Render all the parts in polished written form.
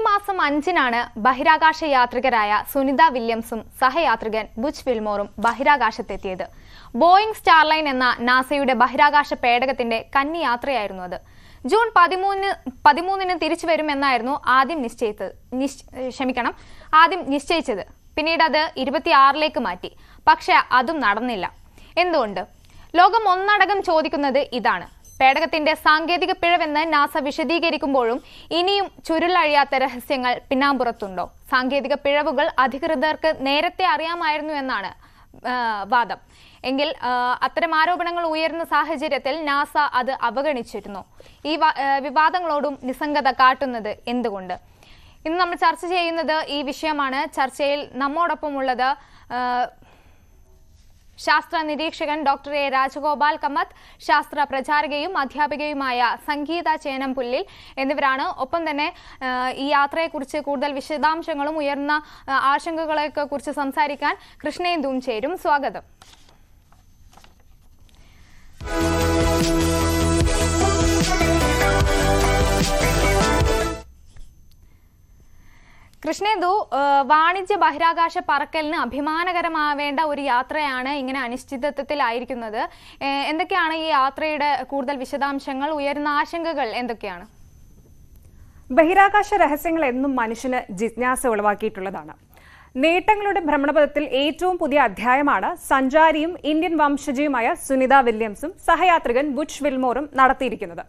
മാസം 5-നാണ് ബഹിരാകാശ യാത്രികരായ Sunitha വില്യംസും സഹയാത്രികൻ Butch വിൽമോറും ബഹിരാകാശത്തെത്തിയത്. Boeing Starline എന്ന നാസയുടെ ബഹിരാകാശ പേടകത്തിന്റെ കന്നി യാത്രയായിരുന്നു അത്. ജൂൺ 13-ന് തിരിച്ചു വരുമെന്നായിരുന്നു ആദ്യം നിശ്ചയിച്ചത്. പിന്നീട് അത് 26-ലേക്ക് മാറ്റി. പക്ഷെ അതും നടന്നില്ല. എന്തുകൊണ്ട്? ലോകം ഒന്നടങ്കം ചോദിക്കുന്നത് ഇതാണ്. പേടകത്തിന്റെ സാങ്കേതിക പിഴവെന്ന് നാസ വിശദീകരിക്കുമ്പോഴും ഇനിയും ചുരുളഴിയാത്ത രഹസ്യങ്ങൾ പിന്നാമ്പുറത്തുണ്ടോ? സാങ്കേതിക പിഴവുകൾ അധികൃതർക്ക് നേരത്തെ അറിയാമായിരുന്നു എന്നാണ് വാദം. എങ്കിൽ അത്തരം ആരോപണങ്ങൾ ഉയർന്ന സാഹചര്യത്തിൽ നാസ അത് അവഗണിച്ചിരുന്നു. ഈ വിവാദങ്ങളോടും നിസ്സംഗത കാട്ടുന്നത് എന്തുകൊണ്ട്? ഇന്ന് നമ്മൾ ചർച്ച ചെയ്യുന്നത് ഈ വിഷയമാണ്. ചർച്ചയിൽ നമ്മോടൊപ്പമുള്ളത് ശാസ്ത്ര നിരീക്ഷകൻ ഡോക്ടർ എ രാജഗോപാൽ കമ്മത്ത്, ശാസ്ത്ര പ്രചാരകയും അധ്യാപികയുമായ സംഗീത ചേനംപുല്ലിൽ എന്നിവരാണ്. ഒപ്പം തന്നെ ഈ യാത്രയെക്കുറിച്ച് കൂടുതൽ വിശദാംശങ്ങളും ഉയർന്ന ആശങ്കകളെയൊക്കെ കുറിച്ച് സംസാരിക്കാൻ കൃഷ്ണേന്ദുവും ചേരും. സ്വാഗതം. കൃഷ്ണേന്ദു, വാണിജ്യ ബഹിരാകാശ പറക്കലിന് അഭിമാനകരമാവേണ്ട ഒരു യാത്രയാണ് ഇങ്ങനെ അനിശ്ചിതത്വത്തിലായിരിക്കുന്നത്. എന്തൊക്കെയാണ് ഈ യാത്രയുടെ കൂടുതൽ വിശദാംശങ്ങൾ? ഉയർന്ന ആശങ്കകൾ എന്തൊക്കെയാണ്? ബഹിരാകാശ രഹസ്യങ്ങൾ എന്നും മനുഷ്യന് ജിജ്ഞാസ ഉളവാക്കിയിട്ടുള്ളതാണ്. നേട്ടങ്ങളുടെ ഭ്രമണപഥത്തിൽ ഏറ്റവും പുതിയ അധ്യായമാണ് സഞ്ചാരിയും ഇന്ത്യൻ വംശജയുമായ സുനിത വില്യംസും സഹയാത്രികൻ ബുച്ച് വിൽമോറും നടത്തിയിരിക്കുന്നത്.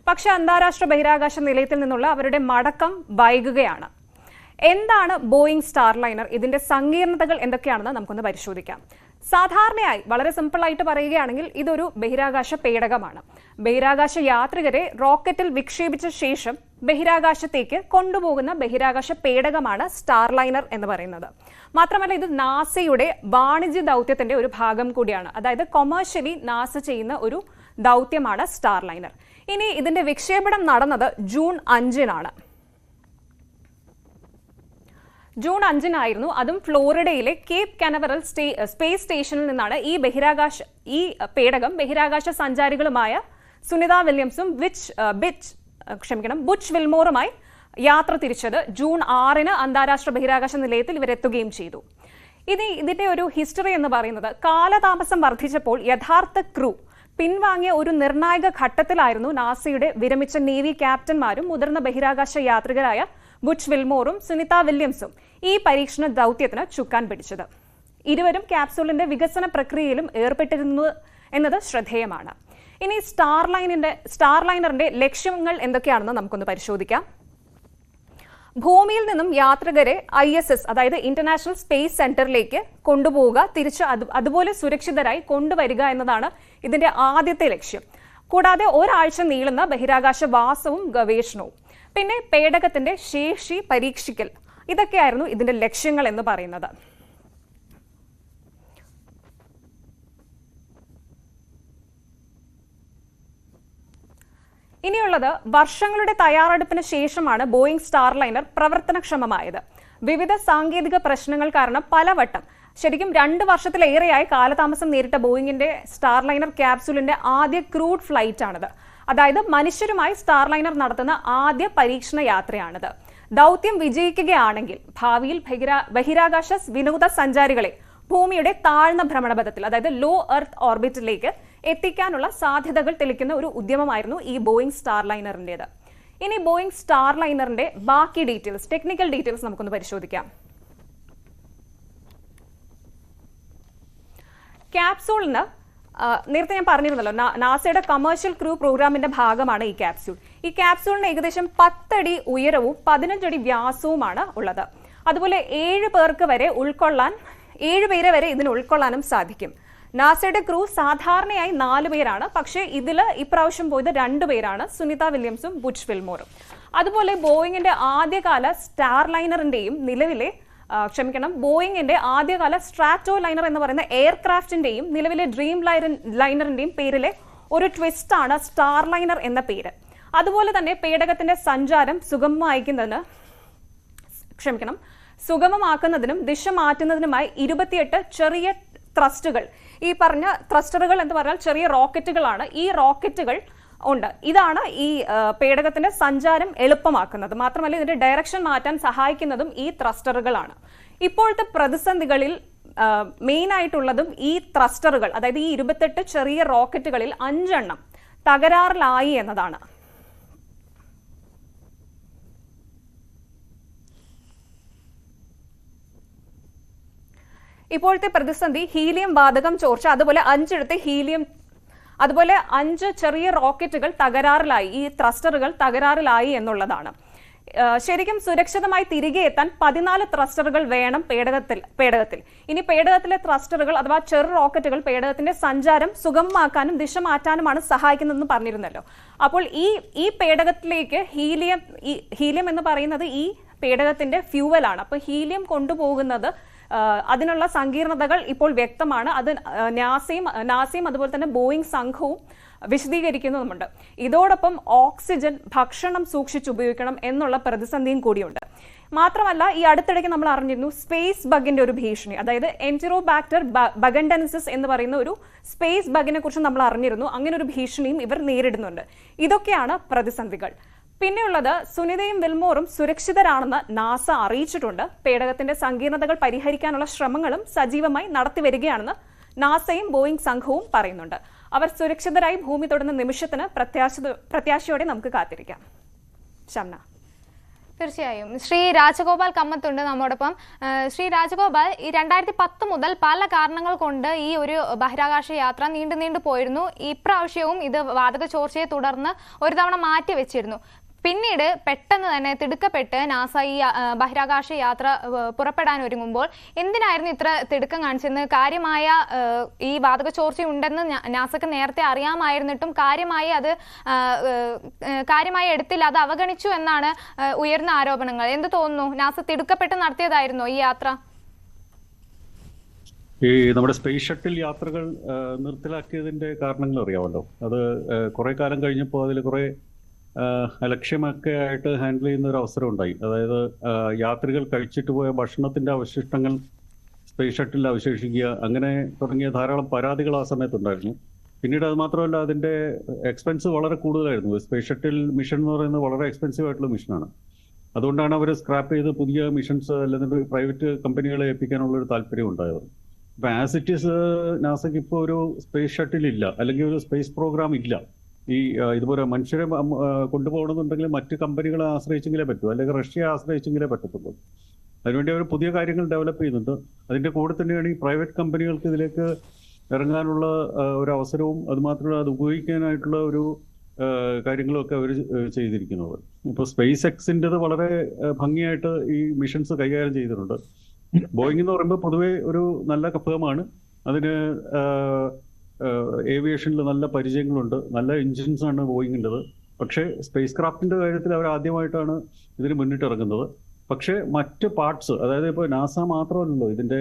പക്ഷെ അന്താരാഷ്ട്ര ബഹിരാകാശ നിലയത്തിൽ നിന്നുള്ള അവരുടെ മടക്കം വൈകുകയാണ്. എന്താണ് ബോയിംഗ് സ്റ്റാർലൈനർ? ഇതിന്റെ സങ്കീർണതകൾ എന്തൊക്കെയാണെന്ന് നമുക്കൊന്ന് പരിശോധിക്കാം. സാധാരണയായി വളരെ സിമ്പിളായിട്ട് പറയുകയാണെങ്കിൽ ഇതൊരു ബഹിരാകാശ പേടകമാണ്. ബഹിരാകാശ യാത്രികരെ റോക്കറ്റിൽ വിക്ഷേപിച്ച ശേഷം ബഹിരാകാശത്തേക്ക് കൊണ്ടുപോകുന്ന ബഹിരാകാശ പേടകമാണ് സ്റ്റാർലൈനർ എന്ന് പറയുന്നത്. മാത്രമല്ല, ഇത് നാസയുടെ വാണിജ്യ ദൗത്യത്തിന്റെ ഒരു ഭാഗം കൂടിയാണ്. അതായത് കൊമേഴ്ഷ്യലി നാസ ചെയ്യുന്ന ഒരു ദൗത്യമാണ് സ്റ്റാർലൈനർ. ഇനി ഇതിന്റെ വിക്ഷേപണം നടന്നത് ജൂൺ 5-നാണ്. ജൂൺ 5-നായിരുന്നു. അതും ഫ്ലോറിഡയിലെ കേപ്പ് കാനവറൽ സ്പേസ് സ്റ്റേഷനിൽ നിന്നാണ് ഈ പേടകം ബഹിരാകാശ സഞ്ചാരികളുമായ സുനിത വില്യംസും ബുച്ച് വിൽമോറുമായി യാത്ര തിരിച്ചത്. ജൂൺ 6-ന് അന്താരാഷ്ട്ര ബഹിരാകാശ നിലയത്തിൽ ഇവരെത്തുകയും ചെയ്തു. ഇതിന്റെ ഒരു ഹിസ്റ്ററി എന്ന് പറയുന്നത്, കാലതാമസം വർദ്ധിച്ചപ്പോൾ യഥാർത്ഥ ക്രൂ പിൻവാങ്ങിയ ഒരു നിർണായക ഘട്ടത്തിലായിരുന്നു നാസയുടെ വിരമിച്ച നേവി ക്യാപ്റ്റന്മാരും മുതിർന്ന ബഹിരാകാശ യാത്രികരായ ബുച്ച് വിൽമോറും സുനിത വില്യംസും ഈ പരീക്ഷണ ദൗത്യത്തിന് ചുക്കാൻ പിടിച്ചത്. ഇരുവരും ക്യാപ്സൂളിന്റെ വികസന പ്രക്രിയയിലും ഏർപ്പെട്ടിരുന്നു എന്നത് ശ്രദ്ധേയമാണ്. ഇനി സ്റ്റാർലൈനറിന്റെ ലക്ഷ്യങ്ങൾ എന്തൊക്കെയാണെന്ന് നമുക്കൊന്ന് പരിശോധിക്കാം. ഭൂമിയിൽ നിന്നും യാത്രികരെ ISS, അതായത് ഇന്റർനാഷണൽ സ്പേസ് സെന്ററിലേക്ക് കൊണ്ടുപോവുക, തിരിച്ച് അതുപോലെ സുരക്ഷിതരായി കൊണ്ടുവരിക എന്നതാണ് ഇതിന്റെ ആദ്യത്തെ ലക്ഷ്യം. കൂടാതെ ഒരാഴ്ച നീളുന്ന ബഹിരാകാശ വാസവും ഗവേഷണവും, പിന്നെ പേടകത്തിന്റെ ശേഷി പരീക്ഷിക്കൽ, ഇതൊക്കെയായിരുന്നു ഇതിന്റെ ലക്ഷ്യങ്ങൾ എന്ന് പറയുന്നത്. ഇനിയുള്ളത്, വർഷങ്ങളുടെ തയ്യാറെടുപ്പിന് ശേഷമാണ് ബോയിംഗ് സ്റ്റാർലൈനർ പ്രവർത്തനക്ഷമമായത്. വിവിധ സാങ്കേതിക പ്രശ്നങ്ങൾ കാരണം പലവട്ടം, ശരിക്കും 2 വർഷത്തിലേറെയായി കാലതാമസം നേരിട്ട ബോയിങ്ങിന്റെ സ്റ്റാർലൈനർ ക്യാപ്സൂളിന്റെ ആദ്യ ക്രൂഡ് ഫ്ലൈറ്റ് ആണിത്. അതായത് മനുഷ്യരുമായി സ്റ്റാർലൈനർ നടത്തുന്ന ആദ്യ പരീക്ഷണ യാത്രയാണിത്. ദൗത്യം വിജയിക്കുകയാണെങ്കിൽ ഭാവിയിൽ ബഹിരാകാശ വിനോദസഞ്ചാരികളെ ഭൂമിയുടെ താഴ്ന്ന ഭ്രമണപഥത്തിൽ, അതായത് ലോ എർത്ത് ഓർബിറ്റിലേക്ക് എത്തിക്കാനുള്ള സാധ്യതകൾ തെളിക്കുന്ന ഒരു ഉദ്യമമായിരുന്നു ഈ ബോയിംഗ് സ്റ്റാർലൈനറിന്റേത്. ഇനി ബോയിംഗ് സ്റ്റാർലൈനറിന്റെ ബാക്കി ഡീറ്റെയിൽസ്, ടെക്നിക്കൽ ഡീറ്റെയിൽസ് നമുക്കൊന്ന് പരിശോധിക്കാം. ക്യാപ്സൂളിന് നേരത്തെ ഞാൻ പറഞ്ഞിരുന്നല്ലോ, നാസയുടെ കമേഴ്ഷ്യൽ ക്രൂ പ്രോഗ്രാമിന്റെ ഭാഗമാണ് ഈ ക്യാപ്സൂൾ. ഈ ക്യാപ്സൂളിന് ഏകദേശം 10 അടി ഉയരവും 15 അടി വ്യാസവുമാണ് ഉള്ളത്. അതുപോലെ 7 പേരെ വരെ ഇതിന് ഉൾക്കൊള്ളാനും സാധിക്കും. നാസയുടെ ക്രൂ സാധാരണയായി 4 പേരാണ്. പക്ഷേ ഇതിൽ ഇപ്രാവശ്യം പോയത് 2 പേരാണ്, സുനിത വില്യംസും ബുച്ച് വിൽമോറും. അതുപോലെ ബോയിങ്ങിന്റെ ആദ്യകാല സ്റ്റാർലൈനറിന്റെയും ബോയിങ്ങിന്റെ ആദ്യകാല സ്ട്രാറ്റോ ലൈനർ എന്ന് പറയുന്ന എയർക്രാഫ്റ്റിന്റെയും നിലവിലെ ഡ്രീം ലൈനറിന്റെയും പേരിലെ ഒരു ട്വിസ്റ്റ് ആണ് സ്റ്റാർലൈനർ എന്ന പേര്. അതുപോലെ തന്നെ പേടകത്തിന്റെ സഞ്ചാരം സുഗമമാക്കുന്നതിനും ദിശ മാറ്റുന്നതിനുമായി 28 ചെറിയ ത്രസ്റ്റുകൾ, ഈ പറഞ്ഞ ത്രസ്റ്ററുകൾ എന്ന് പറഞ്ഞാൽ ചെറിയ റോക്കറ്റുകളാണ്. ഈ റോക്കറ്റുകൾ ഉണ്ട്. ഇതാണ് ഈ പേടകത്തിന്റെ സഞ്ചാരം എളുപ്പമാക്കുന്നത്. മാത്രമല്ല ഇതിന്റെ ഡയറക്ഷൻ മാറ്റാൻ സഹായിക്കുന്നതും ഈ ത്രസ്റ്ററുകളാണ്. ഇപ്പോഴത്തെ പ്രതിസന്ധികളിൽ മെയിൻ ആയിട്ടുള്ളതും ഈ ത്രസ്റ്ററുകൾ, അതായത് ഈ 28 ചെറിയ റോക്കറ്റുകളിൽ 5 എണ്ണം തകരാറിലായി എന്നതാണ്. ഇപ്പോഴത്തെ പ്രതിസന്ധി ഹീലിയം വാതകം ചോർച്ച, അതുപോലെ 5 ചെറിയ റോക്കറ്റുകൾ തകരാറിലായി, ഈ ത്രസ്റ്ററുകൾ തകരാറിലായി എന്നുള്ളതാണ്. ശരിക്കും സുരക്ഷിതമായി തിരികെ എത്താൻ 14 ത്രസ്റ്ററുകൾ വേണം പേടകത്തിൽ. ഇനി പേടകത്തിലെ ത്രസ്റ്ററുകൾ അഥവാ ചെറു റോക്കറ്റുകൾ പേടകത്തിന്റെ സഞ്ചാരം സുഗമമാക്കാനും ദിശ മാറ്റാനുമാണ് സഹായിക്കുന്നതെന്ന് പറഞ്ഞിരുന്നല്ലോ. അപ്പോൾ ഈ പേടകത്തിലേക്ക് ഹീലിയം എന്ന് പറയുന്നത് ഈ പേടകത്തിന്റെ ഫ്യൂവലാണ്. അപ്പോൾ ഹീലിയം കൊണ്ടുപോകുന്നത് അതിനുള്ള സങ്കീർണതകൾ ഇപ്പോൾ വ്യക്തമാണ്. അത് നാസയും അതുപോലെ തന്നെ ബോയിങ് സംഘവും വിശദീകരിക്കുന്നുമുണ്ട്. ഇതോടൊപ്പം ഓക്സിജൻ, ഭക്ഷണം സൂക്ഷിച്ചുപയോഗിക്കണം എന്നുള്ള പ്രതിസന്ധിയും കൂടിയുണ്ട്. മാത്രമല്ല ഈ അടുത്തിടയ്ക്ക് നമ്മൾ അറിഞ്ഞിരുന്നു സ്പേസ് ബഗിന്റെ ഒരു ഭീഷണി, അതായത് എൻറ്റിറോബാക്ടർ ബഗൻഡൻസിസ് എന്ന് പറയുന്ന ഒരു സ്പേസ് ബഗിനെ കുറിച്ച് നമ്മൾ അറിഞ്ഞിരുന്നു. അങ്ങനെ ഒരു ഭീഷണിയും ഇവർ നേരിടുന്നുണ്ട്. ഇതൊക്കെയാണ് പ്രതിസന്ധികൾ. പിന്നെയുള്ളത് സുനിതയും വിൽമോറും സുരക്ഷിതരാണെന്ന് നാസ അറിയിച്ചിട്ടുണ്ട്. പേടകത്തിന്റെ സങ്കീർണതകൾ പരിഹരിക്കാനുള്ള ശ്രമങ്ങളും സജീവമായി നടത്തിവരികയാണെന്ന് നാസയും ബോയിങ് സംഘവും പറയുന്നുണ്ട്. അവർ സുരക്ഷിതരായി ഭൂമി തൊടുന്ന നിമിഷത്തിന് പ്രത്യാശയോടെ നമുക്ക് കാത്തിരിക്കാം. ഷംന. തീർച്ചയായും ശ്രീ രാജഗോപാൽ കമ്മത്തുണ്ട് നമ്മോടൊപ്പം. ശ്രീ രാജഗോപാൽ, ഈ 2010 മുതൽ പല കാരണങ്ങൾ കൊണ്ട് ഈ ഒരു ബഹിരാകാശ യാത്ര നീണ്ടു പോയിരുന്നു. ഇപ്രാവശ്യവും ഇത് വാതക ചോർച്ചയെ തുടർന്ന് ഒരു തവണ മാറ്റി വെച്ചിരുന്നു. പിന്നീട് പെട്ടെന്ന് തന്നെ തിടുക്കപ്പെട്ട് നാസ ഈ ബഹിരാകാശ യാത്ര പുറപ്പെടാൻ ഒരുങ്ങുമ്പോൾ എന്തിനായിരുന്നു ഇത്ര തിടുക്കം കാണിച്ചെന്ന്? കാര്യമായ ഈ വാതക ചോർച്ച ഉണ്ടെന്ന് നാസക്ക് നേരത്തെ അറിയാമായിരുന്നിട്ടും കാര്യമായി എടുത്തില്ല, അത് അവഗണിച്ചു എന്നാണ് ഉയർന്ന ആരോപണങ്ങൾ. എന്ത് തോന്നുന്നു? നാസ തിടുക്കപ്പെട്ട് നടത്തിയതായിരുന്നോ ഈ യാത്ര? ഈ നമ്മുടെ സ്പേസ് ഷട്ടിൽ യാത്രകൾ നിർത്തലാക്കിയതിന്റെ കാരണങ്ങൾ അറിയാമല്ലോ. അത് കുറെ കാലം കഴിഞ്ഞപ്പോൾ അതിൽ കുറെ ലക്ഷ്യമൊക്കെ ആയിട്ട് ഹാൻഡിൽ ചെയ്യുന്ന ഒരു അവസരം ഉണ്ടായി. അതായത് യാത്രികൾ കഴിച്ചിട്ട് പോയ ഭക്ഷണത്തിന്റെ അവശിഷ്ടങ്ങൾ സ്പേസ് ഷട്ടിൽ അവശേഷിക്കുക, അങ്ങനെ തുടങ്ങിയ ധാരാളം പരാതികൾ ആ സമയത്തുണ്ടായിരുന്നു. പിന്നീട് അത് മാത്രമല്ല, അതിന്റെ എക്സ്പെൻസ് വളരെ കൂടുതലായിരുന്നു. സ്പേസ് ഷട്ടിൽ മിഷൻ എന്ന് പറയുന്നത് വളരെ എക്സ്പെൻസീവ് ആയിട്ടുള്ള മിഷനാണ്. അതുകൊണ്ടാണ് അവർ സ്ക്രാപ്പ് ചെയ്ത് പുതിയ മിഷൻസ് അല്ലെങ്കിൽ പ്രൈവറ്റ് കമ്പനികളെ ഏൽപ്പിക്കാനുള്ള ഒരു താല്പര്യം ഉണ്ടായത്. ഇപ്പൊ ആസ് ഇറ്റ് ഈസ് നാസയ്ക്ക് ഇപ്പോൾ ഒരു സ്പേസ് ഷട്ടിൽ ഇല്ല, അല്ലെങ്കിൽ ഒരു സ്പേസ് പ്രോഗ്രാം ഇല്ല. ഈ ഇതുപോലെ മനുഷ്യരെ കൊണ്ടുപോകണമെന്നുണ്ടെങ്കിൽ മറ്റ് കമ്പനികളെ ആശ്രയിച്ചെങ്കിലേ പറ്റൂ, അല്ലെങ്കിൽ റഷ്യയെ ആശ്രയിച്ചെങ്കിലേ പറ്റത്തുള്ളൂ. അതിനുവേണ്ടി അവർ പുതിയ കാര്യങ്ങൾ ഡെവലപ്പ് ചെയ്യുന്നുണ്ട്. അതിന്റെ കൂടെ തന്നെയാണ് ഈ പ്രൈവറ്റ് കമ്പനികൾക്ക് ഇതിലേക്ക് ഇറങ്ങാനുള്ള ഒരു അവസരവും അതുമാത്രമല്ല അത് ഉപയോഗിക്കാനായിട്ടുള്ള ഒരു കാര്യങ്ങളൊക്കെ അവർ ചെയ്തിരിക്കുന്നത്. ഇപ്പോൾ സ്പേസ് എക്സിൻ്റെത് വളരെ ഭംഗിയായിട്ട് ഈ മിഷൻസ് കൈകാര്യം ചെയ്തിട്ടുണ്ട്. ബോയിങ് എന്ന് പറയുമ്പോൾ പൊതുവെ ഒരു നല്ല ഫേമാണ്. അതിന് ഏവിയേഷനിൽ നല്ല പരിചയങ്ങളുണ്ട്, നല്ല എഞ്ചിൻസ് ആണ് ബോയിങ്ങിൻ്റെത്. പക്ഷേ സ്പേസ് ക്രാഫ്റ്റിന്റെ കാര്യത്തിൽ അവർ ആദ്യമായിട്ടാണ് ഇതിന് മുന്നിട്ടിറങ്ങുന്നത്. പക്ഷേ മറ്റ് പാർട്സ്, അതായത് ഇപ്പോൾ നാസ മാത്രമല്ലല്ലോ ഇതിന്റെ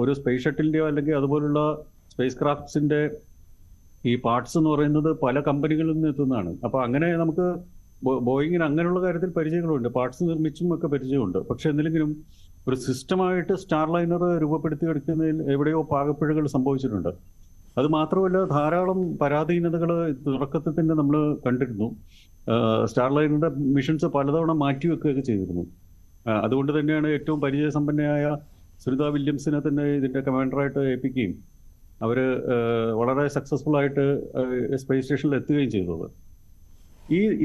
ഒരു സ്പേസ് ഷട്ടിലിന്റെയോ അല്ലെങ്കിൽ അതുപോലുള്ള സ്പേസ് ക്രാഫ്റ്റ്സിന്റെ ഈ പാർട്സ് എന്ന് പറയുന്നത് പല കമ്പനികളിൽ നിന്ന് എത്തുന്നതാണ്. അപ്പൊ അങ്ങനെ നമുക്ക് ബോയിങ്ങിന് അങ്ങനെയുള്ള കാര്യത്തിൽ പരിചയങ്ങളുണ്ട്, പാർട്സ് നിർമ്മിച്ചും ഒക്കെ പരിചയമുണ്ട്. പക്ഷെ എന്തെങ്കിലും ഒരു സിസ്റ്റമായിട്ട് സ്റ്റാർലൈനർ രൂപപ്പെടുത്തിയെടുക്കുന്നതിൽ എവിടെയോ പാകപ്പിഴകൾ സംഭവിച്ചിട്ടുണ്ട്. അത് മാത്രമല്ല, ധാരാളം പരാധീനതകൾ തുടക്കത്തിൽ തന്നെ നമ്മൾ കണ്ടിരുന്നു. സ്റ്റാർലൈനറിന്റെ മിഷൻസ് പലതവണ മാറ്റിവെക്കുകയൊക്കെ ചെയ്തിരുന്നു. അതുകൊണ്ട് തന്നെയാണ് ഏറ്റവും പരിചയസമ്പന്നയായ സുനിത വില്യംസിനെ തന്നെ ഇതിന്റെ കമാൻഡറായിട്ട് ഏൽപ്പിക്കുകയും അവർ വളരെ സക്സസ്ഫുൾ ആയിട്ട് സ്പേസ് സ്റ്റേഷനിൽ എത്തുകയും ചെയ്തത്.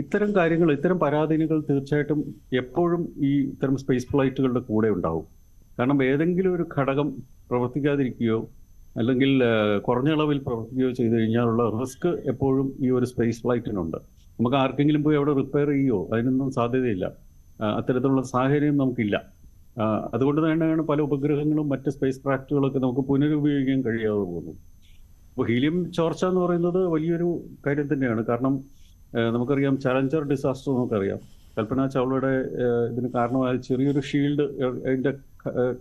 ഇത്തരം കാര്യങ്ങൾ, ഇത്തരം പരാധീനകൾ തീർച്ചയായിട്ടും എപ്പോഴും ഈ ഇത്തരം സ്പേസ് ഫ്ലൈറ്റുകളുടെ കൂടെ ഉണ്ടാവും. കാരണം ഏതെങ്കിലും ഒരു ഘടകം പ്രവർത്തിക്കാതിരിക്കുകയോ അല്ലെങ്കിൽ കുറഞ്ഞ അളവിൽ പ്രവർത്തിക്കുകയോ ചെയ്തു കഴിഞ്ഞാലുള്ള റിസ്ക് എപ്പോഴും ഈ ഒരു സ്പേസ് ഫ്ലൈറ്റിനുണ്ട്. നമുക്ക് ആർക്കെങ്കിലും പോയി അവിടെ റിപ്പയർ ചെയ്യുകയോ അതിനൊന്നും സാധ്യതയില്ല. അത്തരത്തിലുള്ള സാഹചര്യം നമുക്കില്ല. അതുകൊണ്ട് തന്നെയാണ് പല ഉപഗ്രഹങ്ങളും മറ്റ് സ്പേസ് ക്രാഫ്റ്റുകളൊക്കെ നമുക്ക് പുനരുപയോഗിക്കാൻ കഴിയാതെ പോകുന്നത്. അപ്പോൾ ഹീലിയം ചോർച്ച എന്ന് പറയുന്നത് വലിയൊരു കാര്യം തന്നെയാണ്. കാരണം നമുക്കറിയാം ചലഞ്ചർ ഡിസാസ്റ്റർ നമുക്കറിയാം. കൽപ്പന ചൗളയുടെ ഇതിന് കാരണമായ ചെറിയൊരു ഷീൽഡ്, അതിന്റെ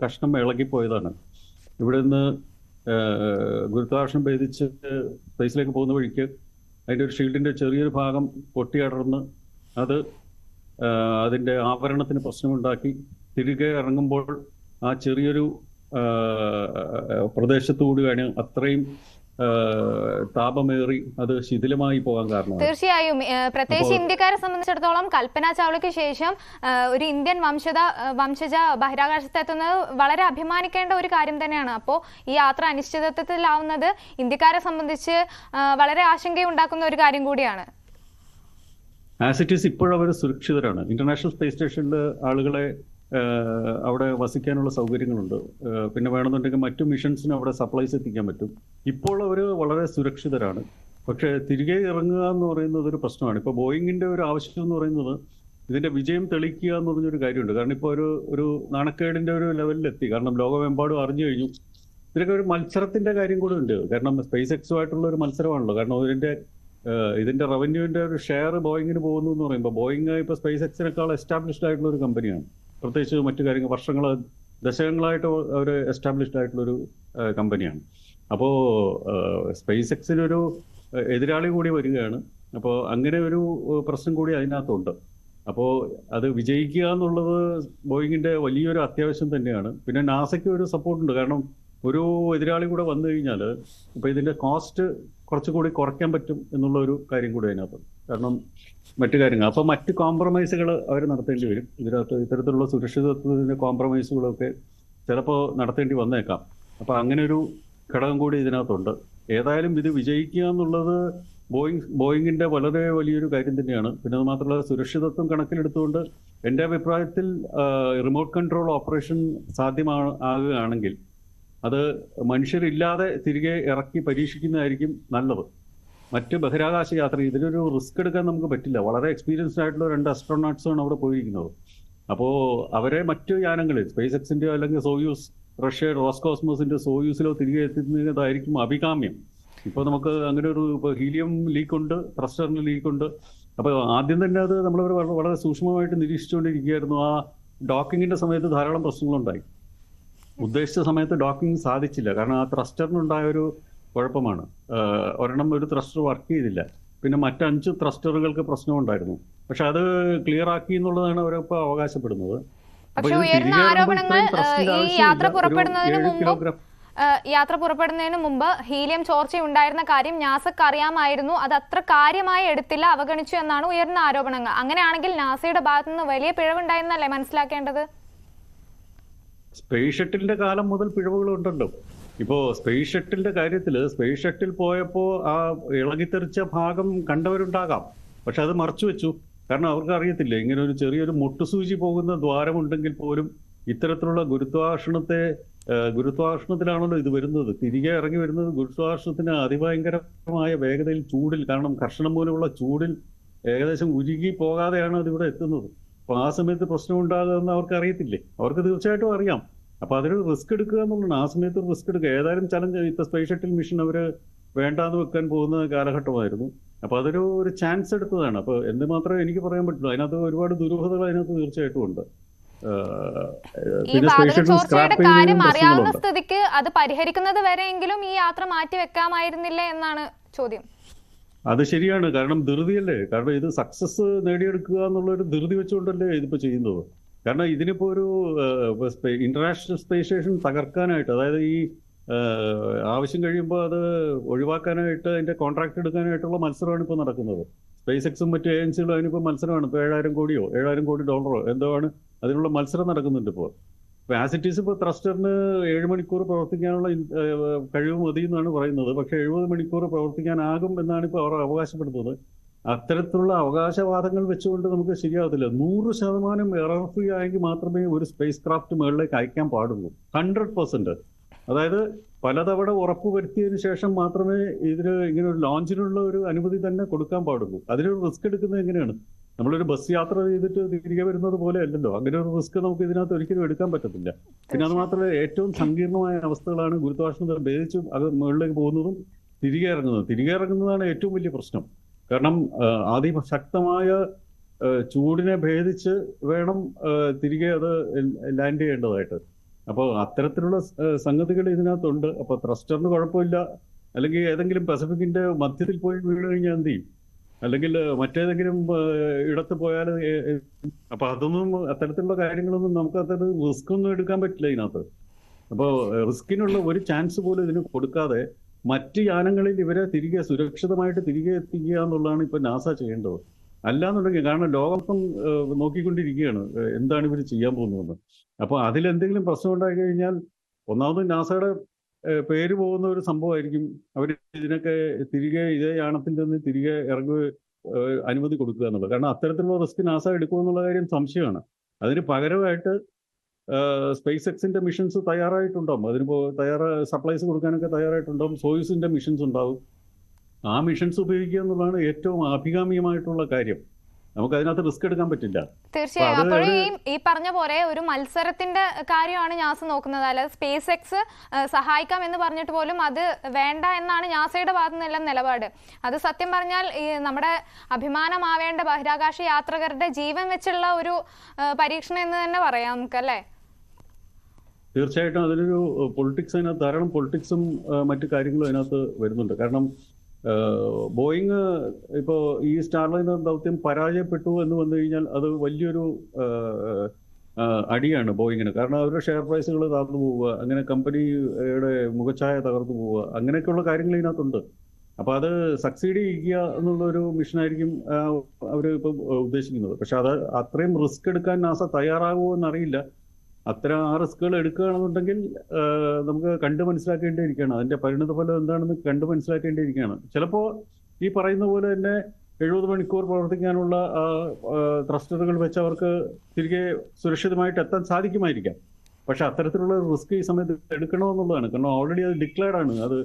കഷ്ണം ഇളകിപ്പോയതാണ്. ഇവിടെ നിന്ന് ഗുരുത്വാകർഷണം ഭേദിച്ച് സ്പേസിലേക്ക് പോകുന്ന വഴിക്ക് അതിൻ്റെ ഒരു ഷീൽഡിന്റെ ചെറിയൊരു ഭാഗം പൊട്ടിയടർന്ന് അത് അതിൻ്റെ ആവരണത്തിന് പ്രശ്നമുണ്ടാക്കി തിരികെ ഇറങ്ങുമ്പോൾ ആ ചെറിയൊരു പ്രദേശത്തുകൂടിയാണ് അത്രയും താപമേറി അത് ശിഥിലമായി പോകാൻ കാരണമാണ്. തീർച്ചയായും പ്രത്യേകിച്ച് ഇന്ത്യക്കാരെ സംബന്ധിച്ചിടത്തോളം കൽപ്പന ചൗളയ്ക്ക് ശേഷം ഒരു ഇന്ത്യൻ വംശജ ബഹിരാകാശത്തെത്തുന്നത് വളരെ അഭിമാനിക്കേണ്ട ഒരു കാര്യം തന്നെയാണ്. അപ്പോൾ ഈ യാത്ര അനിശ്ചിതത്വത്തിലാവുന്നത് ഇന്ത്യക്കാരെ സംബന്ധിച്ച് വളരെ ആശങ്കയുണ്ടാക്കുന്ന ഒരു കാര്യം കൂടിയാണ്. ആസ് ഇറ്റ് ഈസ് ഇപ്പോഴവർ സുരക്ഷിതരാണ്. ഇന്റർനാഷണൽ സ്പേസ് സ്റ്റേഷനിൽ ആളുകളെ അവിടെ വസിക്കാനുള്ള സൗകര്യങ്ങളുണ്ട്. പിന്നെ വേണമെന്നുണ്ടെങ്കിൽ മറ്റു മിഷൻസിന് അവിടെ സപ്ലൈസ് എത്തിക്കാൻ പറ്റും. ഇപ്പോൾ അവർ വളരെ സുരക്ഷിതരാണ്. പക്ഷേ തിരികെ ഇറങ്ങുക എന്ന് പറയുന്നത് ഒരു പ്രശ്നമാണ്. ഇപ്പോൾ ബോയിങ്ങിന്റെ ഒരു ആവശ്യം എന്ന് പറയുന്നത് ഇതിന്റെ വിജയം തെളിയിക്കുക എന്ന് പറഞ്ഞൊരു കാര്യമുണ്ട്. കാരണം ഇപ്പോൾ ഒരു നാണക്കേടിന്റെ ഒരു ലെവലിലെത്തി. കാരണം ലോകമെമ്പാടും അറിഞ്ഞു കഴിഞ്ഞു. ഇതിനൊക്കെ ഒരു മത്സരത്തിന്റെ കാര്യം കൂടെ ഉണ്ട്. കാരണം സ്പേസ് എക്സുമായിട്ടുള്ള ഒരു മത്സരമാണല്ലോ. കാരണം ഇതിന്റെ റവന്യൂവിന്റെ ഒരു ഷെയർ ബോയിങ്ങിന് പോകുന്നു എന്ന് പറയുമ്പോൾ ബോയിങ് ഇപ്പോൾ സ്പേസ് എക്സിനേക്കാൾ എസ്റ്റാബ്ലിഷ്ഡ് ആയിട്ടുള്ള ഒരു കമ്പനിയാണ്. പ്രത്യേകിച്ച് മറ്റു കാര്യങ്ങൾ ദശകങ്ങളായിട്ട് അവർ എസ്റ്റാബ്ലിഷ്ഡ് ആയിട്ടുള്ളൊരു കമ്പനിയാണ്. അപ്പോൾ സ്പേസ് എക്സിനൊരു എതിരാളി കൂടി വരികയാണ്. അപ്പോൾ അങ്ങനെ ഒരു പ്രശ്നം കൂടി അതിനകത്തുണ്ട്. അപ്പോൾ അത് വിജയിക്കുക എന്നുള്ളത് ബോയിങ്ങിന്റെ വലിയൊരു അത്യാവശ്യം തന്നെയാണ്. പിന്നെ നാസയ്ക്ക് ഒരു സപ്പോർട്ടുണ്ട്. കാരണം ഒരു എതിരാളി കൂടെ വന്നു കഴിഞ്ഞാൽ ഇപ്പൊ ഇതിന്റെ കോസ്റ്റ് കുറച്ചുകൂടി കുറയ്ക്കാൻ പറ്റും എന്നുള്ള ഒരു കാര്യം കൂടി അതിനകത്ത്. കാരണം മറ്റു കാര്യങ്ങൾ അപ്പൊ മറ്റ് കോംപ്രമൈസുകൾ അവർ നടത്തേണ്ടി വരും. ഇതിനകത്ത് ഇത്തരത്തിലുള്ള സുരക്ഷിതത്വത്തിന്റെ കോംപ്രമൈസുകളൊക്കെ ചിലപ്പോൾ നടത്തേണ്ടി വന്നേക്കാം. അപ്പൊ അങ്ങനെ ഒരു ഘടകം കൂടി ഇതിനകത്തുണ്ട്. ഏതായാലും ഇത് വിജയിക്കുക എന്നുള്ളത് ബോയിങ്ങിന്റെ വളരെ വലിയൊരു കാര്യം തന്നെയാണ്. പിന്നെ അത് മാത്രമല്ല സുരക്ഷിതത്വം കണക്കിലെടുത്തുകൊണ്ട് എൻ്റെ അഭിപ്രായത്തിൽ റിമോട്ട് കൺട്രോൾ ഓപ്പറേഷൻ സാധ്യമാകുകയാണെങ്കിൽ അത് മനുഷ്യരില്ലാതെ തിരികെ ഇറക്കി പരീക്ഷിക്കുന്നതായിരിക്കും നല്ലത്. മറ്റ് ബഹിരാകാശ യാത്ര ഇതിനൊരു റിസ്ക് എടുക്കാൻ നമുക്ക് പറ്റില്ല. വളരെ എക്സ്പീരിയൻസ്ഡ് ആയിട്ടുള്ള 2 അസ്ട്രോണോട്ട്സാണ് അവിടെ പോയിരിക്കുന്നത്. അപ്പോൾ അവരെ മറ്റു യാനങ്ങളിൽ സ്പേസ് എക്സിന്റെ അല്ലെങ്കിൽ സോയൂസ്, റഷ്യ റോസ്കോസ്മോസിന്റെ സോയൂസിലോ തിരികെ എത്തുന്നതായിരിക്കും അഭികാമ്യം. ഇപ്പോൾ നമുക്ക് അങ്ങനെ ഒരു ഹീലിയം ലീക്കുണ്ട്, ത്രസ്റ്ററിന് ലീക്കുണ്ട്. അപ്പോൾ ആദ്യം തന്നെ അത് നമ്മളവർ വളരെ സൂക്ഷ്മമായിട്ട് നിരീക്ഷിച്ചുകൊണ്ടിരിക്കുകയായിരുന്നു. ആ ഡോക്കിങ്ങിന്റെ സമയത്ത് ധാരാളം പ്രശ്നങ്ങളുണ്ടായി. ഉദ്ദേശിച്ച സമയത്ത് ഡോക്കിംഗ് സാധിച്ചില്ല. കാരണം ആ ത്രസ്റ്ററിനുണ്ടായ ഒരു കുഴപ്പമാണ്. ഒരു ത്രസ്റ്റർ വർക്ക് ചെയ്തില്ല. പിന്നെ മറ്റ് 5 ത്രസ്റ്ററുകൾക്ക് പ്രശ്നമുണ്ടായിരുന്നു. പക്ഷെ അത് ക്ലിയർ ആക്കി എന്നുള്ളതാണ് അവരിപ്പോൾ അവകാശപ്പെടുന്നത്. പക്ഷെ ഉയർന്ന ആരോപണങ്ങൾ ഈ യാത്ര പുറപ്പെടുന്നതിന് മുമ്പ് ഹീലിയം ചോർച്ചയുണ്ടായിരുന്ന കാര്യം നാസക്ക് അറിയാമായിരുന്നു. അത് അത്ര കാര്യമായി എടുത്തില്ല, അവഗണിച്ചു എന്നാണ് ഉയർന്ന ആരോപണങ്ങൾ. അങ്ങനെയാണെങ്കിൽ നാസയുടെ ഭാഗത്തുനിന്ന് വലിയ പിഴവുണ്ടായെന്നല്ലേ മനസ്സിലാക്കേണ്ടത്? സ്പേസ് ഷട്ടിലിന്റെ കാലം മുതൽ പിഴവുകളുണ്ടല്ലോ. ഇപ്പോ സ്പേസ് ഷട്ടിലിന്റെ കാര്യത്തില് സ്പേസ് ഷട്ടിൽ പോയപ്പോ ആ ഇളകിത്തെറിച്ച ഭാഗം കണ്ടവരുണ്ടാകാം. പക്ഷെ അത് മറച്ചു വെച്ചു. കാരണം അവർക്ക് അറിയത്തില്ല ഇങ്ങനെ ഒരു ചെറിയൊരു മുട്ടുസൂചി പോകുന്ന ദ്വാരമുണ്ടെങ്കിൽ പോലും ഇത്തരത്തിലുള്ള ഗുരുത്വാകർഷണത്തിലാണല്ലോ ഇത് വരുന്നത്. തിരികെ ഇറങ്ങി വരുന്നത് ഗുരുത്വാകർഷണത്തിന് അതിഭയങ്കരമായ വേഗതയിൽ, ചൂടിൽ. കാരണം കർഷണം മൂലമുള്ള ചൂടിൽ ഏകദേശം ഉരുകി പോകാതെയാണ് അതിവിടെ എത്തുന്നത്. അപ്പൊ ആ സമയത്ത് പ്രശ്നം ഉണ്ടാകുമെന്ന് അവർക്ക് അറിയത്തില്ലേ? അവർക്ക് തീർച്ചയായിട്ടും അറിയാം. അപ്പൊ അതൊരു റിസ്ക് എടുക്കുക എന്നുള്ളതാണ്. ആ സമയത്ത് റിസ്ക് എടുക്കുക. ഏതായാലും ചലഞ്ച് ഇപ്പൊ സ്പേസ് ഷട്ടിൽ മിഷൻ അവര് വേണ്ടാന്ന് വെക്കാൻ പോകുന്ന കാലഘട്ടമായിരുന്നു. അപ്പൊ അതൊരു ചാൻസ് എടുത്തതാണ്. അപ്പൊ എന്ത് മാത്രമേ എനിക്ക് പറയാൻ പറ്റുള്ളൂ. അതിനകത്ത് ഒരുപാട് ദുരൂഹതകൾ അതിനകത്ത് തീർച്ചയായിട്ടും ഉണ്ട്. ഈ വാതക ചോർച്ചയുടെ കാര്യം അറിയാവുന്ന സ്ഥിതിക്ക് അത് പരിഹരിക്കുന്നത് വരെയെങ്കിലും ഈ യാത്ര മാറ്റി വെക്കാമായിരുന്നില്ലേ എന്നാണ് ചോദ്യം. അത് ശരിയാണ്. കാരണം ധൃതിയല്ലേ. കാരണം ഇത് സക്സസ് നേടിയെടുക്കുക എന്നുള്ള ഒരു ധൃതി വെച്ചുകൊണ്ടല്ലേ ഇതിപ്പോ ചെയ്യുന്നത്. കാരണം ഇതിനിപ്പോ ഒരു ഇന്റർനാഷണൽ സ്പേസ് സ്റ്റേഷൻ തകർക്കാനായിട്ട്, അതായത് ഈ ആവശ്യം കഴിയുമ്പോൾ അത് ഒഴിവാക്കാനായിട്ട് അതിന്റെ കോൺട്രാക്ട് എടുക്കാനായിട്ടുള്ള മത്സരമാണ് ഇപ്പോൾ നടക്കുന്നത്. സ്പേസ് എക്സും മറ്റു ഏജൻസികളും അതിനിപ്പോൾ മത്സരമാണ്. ഇപ്പോൾ $7,000 കോടി എന്തോ ആണ് അതിനുള്ള മത്സരം നടക്കുന്നുണ്ട് ഇപ്പോൾ. ആസ് ഇറ്റ് ഈസ് ഇപ്പോൾ ത്രസ്റ്ററിന് 7 മണിക്കൂർ പ്രവർത്തിക്കാനുള്ള കഴിവ് മതി എന്നാണ് പറയുന്നത്. പക്ഷെ 70 മണിക്കൂർ പ്രവർത്തിക്കാനാകും എന്നാണ് ഇപ്പോൾ അവർ അവകാശപ്പെടുന്നത്. അത്തരത്തിലുള്ള അവകാശവാദങ്ങൾ വെച്ചുകൊണ്ട് നമുക്ക് ശരിയാവത്തില്ല. 100% എറർ ഫ്രീ ആയെങ്കിൽ മാത്രമേ ഒരു സ്പേസ് ക്രാഫ്റ്റ് മുകളിലേക്ക് അയക്കാൻ പാടുള്ളൂ. 100%. അതായത് പലതവണ ഉറപ്പുവരുത്തിയതിനു ശേഷം മാത്രമേ ഇതിന് ഇങ്ങനെ ഒരു ലോഞ്ചിനുള്ള ഒരു അനുമതി തന്നെ കൊടുക്കാൻ പാടുള്ളൂ. അതിനൊരു റിസ്ക് എടുക്കുന്നത് എങ്ങനെയാണ്? നമ്മളൊരു ബസ് യാത്ര ചെയ്തിട്ട് തിരികെ വരുന്നത് പോലെ അല്ലല്ലോ. അങ്ങനെ ഒരു റിസ്ക് നമുക്ക് ഇതിനകത്ത് ഒരിക്കലും എടുക്കാൻ പറ്റത്തില്ല. പിന്നെ അത് മാത്രമല്ല, ഏറ്റവും സങ്കീർണമായ അവസ്ഥകളാണ് ഗുരുത്വാകർഷണത്തെ ഭേദിച്ചും അത് മുകളിലേക്ക് പോകുന്നതും തിരികെ ഇറങ്ങുന്നതാണ് ഏറ്റവും വലിയ പ്രശ്നം. കാരണം അതിശക്തമായ ചൂടിനെ ഭേദിച്ച് വേണം തിരികെ അത് ലാൻഡ് ചെയ്യേണ്ടതായിട്ട്. അപ്പോൾ അത്തരത്തിലുള്ള സംഗതികൾ ഇതിനകത്തുണ്ട്. അപ്പൊ ത്രസ്റ്ററിന് കുഴപ്പമില്ല. അല്ലെങ്കിൽ ഏതെങ്കിലും പസഫിക്കിന്റെ മധ്യത്തിൽ പോയി വീണ് കഴിഞ്ഞാൽ എന്ത് ചെയ്യും? അല്ലെങ്കിൽ മറ്റേതെങ്കിലും ഇടത്ത് പോയാൽ അപ്പൊ അത്തരത്തിലുള്ള കാര്യങ്ങളൊന്നും നമുക്ക് അത്ര റിസ്ക് ഒന്നും എടുക്കാൻ പറ്റില്ല ഇതിനകത്ത്. അപ്പോൾ റിസ്കിനുള്ള ഒരു ചാൻസ് പോലും ഇതിന് കൊടുക്കാതെ മറ്റ് യാനങ്ങളിൽ ഇവരെ സുരക്ഷിതമായിട്ട് തിരികെ എത്തിക്കുക എന്നുള്ളതാണ് ഇപ്പൊ നാസ ചെയ്യേണ്ടത്. അല്ലാന്നുണ്ടെങ്കിൽ, കാരണം ലോകം നോക്കിക്കൊണ്ടിരിക്കുകയാണ് എന്താണ് ഇവർ ചെയ്യാൻ പോകുന്നതെന്ന്. അപ്പൊ അതിലെന്തെങ്കിലും പ്രശ്നം ഉണ്ടായി കഴിഞ്ഞാൽ ഒന്നാമത് നാസയുടെ പേര് പോകുന്ന ഒരു സംഭവമായിരിക്കും. അവർ ഇതിനൊക്കെ തിരികെ ഇതേ യാണത്തിൽ നിന്ന് തിരികെ അനുമതി കൊടുക്കുക എന്നുള്ളത്. കാരണം അത്തരത്തിലുള്ള റിസ്ക് നാസ എടുക്കുമെന്നുള്ള കാര്യം സംശയമാണ്. അതിന് പകരമായിട്ട് സ്പേസ് എക്സിന്റെ മിഷൻസ് തയ്യാറായിട്ടുണ്ടാവും. അതിനിപ്പോ സപ്ലൈസ് കൊടുക്കാനൊക്കെ തയ്യാറായിട്ടുണ്ടാവും. സോയൂസിന്റെ മിഷൻസ് ഉണ്ടാവും. ആ മിഷൻസ് ഉപയോഗിക്കുക എന്നുള്ളതാണ് ഏറ്റവും അഭികാമ്യമായിട്ടുള്ള കാര്യം. നമുക്ക് അതിനകത്ത് റിസ്ക് എടുക്കാൻ പറ്റില്ല. തീർച്ചയായും. അപ്പോൾ ഈ പറഞ്ഞ പോലെ ഒരു മത്സരത്തിന്റെ കാര്യമാണ് നാസ നോക്കുന്നത്. അല്ലാതെ സ്പേസ് എക്സ് സഹായിക്കാം എന്ന് പറഞ്ഞിട്ട് പോലും അത് വേണ്ട എന്നാണ് നാസയുടെ ഭാഗത്തു നിന്നുള്ള നിലപാട്. അത് സത്യം പറഞ്ഞാൽ ഈ നമ്മുടെ അഭിമാനമാവേണ്ട ബഹിരാകാശ യാത്രികരുടെ ജീവൻ വെച്ചുള്ള ഒരു പരീക്ഷണം എന്ന് തന്നെ പറയാം നമുക്കല്ലേ? തീർച്ചയായിട്ടും അതിലൊരു പൊളിറ്റിക്സ്, അതിനകത്ത് ധാരാളം പൊളിറ്റിക്സും മറ്റു കാര്യങ്ങളും അതിനകത്ത് വരുന്നുണ്ട്. കാരണം ബോയിങ് ഇപ്പോൾ ഈ സ്റ്റാർലൈനർ ദൗത്യം പരാജയപ്പെട്ടു എന്ന് വന്നു കഴിഞ്ഞാൽ അത് വലിയൊരു അടിയാണ് ബോയിങ്ങിന്. കാരണം അവരുടെ ഷെയർ പ്രൈസുകൾ താഴ്ന്നു പോവുക, അങ്ങനെ കമ്പനിയുടെ മുഖച്ഛായ തകർന്നു പോവുക, അങ്ങനെയൊക്കെയുള്ള കാര്യങ്ങൾ ഇതിനകത്തുണ്ട്. അപ്പോൾ അത് സക്സീഡ് ചെയ്യുക എന്നുള്ളൊരു മിഷനായിരിക്കും അവർ ഇപ്പം ഉദ്ദേശിക്കുന്നത്. പക്ഷെ അത് അത്രയും റിസ്ക് എടുക്കാൻ നാസ തയ്യാറാകുമോ എന്നറിയില്ല. അത്തരം ആ റിസ്കുകൾ എടുക്കുകയാണെന്നുണ്ടെങ്കിൽ നമുക്ക് കണ്ടു മനസ്സിലാക്കേണ്ടിയിരിക്കുകയാണ്. അതിന്റെ പരിണിതഫലം എന്താണെന്ന് കണ്ടു മനസ്സിലാക്കേണ്ടിയിരിക്കുകയാണ്. ചിലപ്പോൾ ഈ പറയുന്ന പോലെ തന്നെ 70 മണിക്കൂർ പ്രവർത്തിക്കാനുള്ള ത്രസ്റ്ററുകൾ വെച്ച് അവർക്ക് തിരികെ സുരക്ഷിതമായിട്ട് എത്താൻ സാധിക്കുമായിരിക്കാം. പക്ഷെ അത്തരത്തിലുള്ള റിസ്ക് ഈ സമയത്ത് എടുക്കണമെന്നുള്ളതാണ്. കാരണം ഓൾറെഡി അത് ഡിക്ലെയർഡ് ആണ്. അത്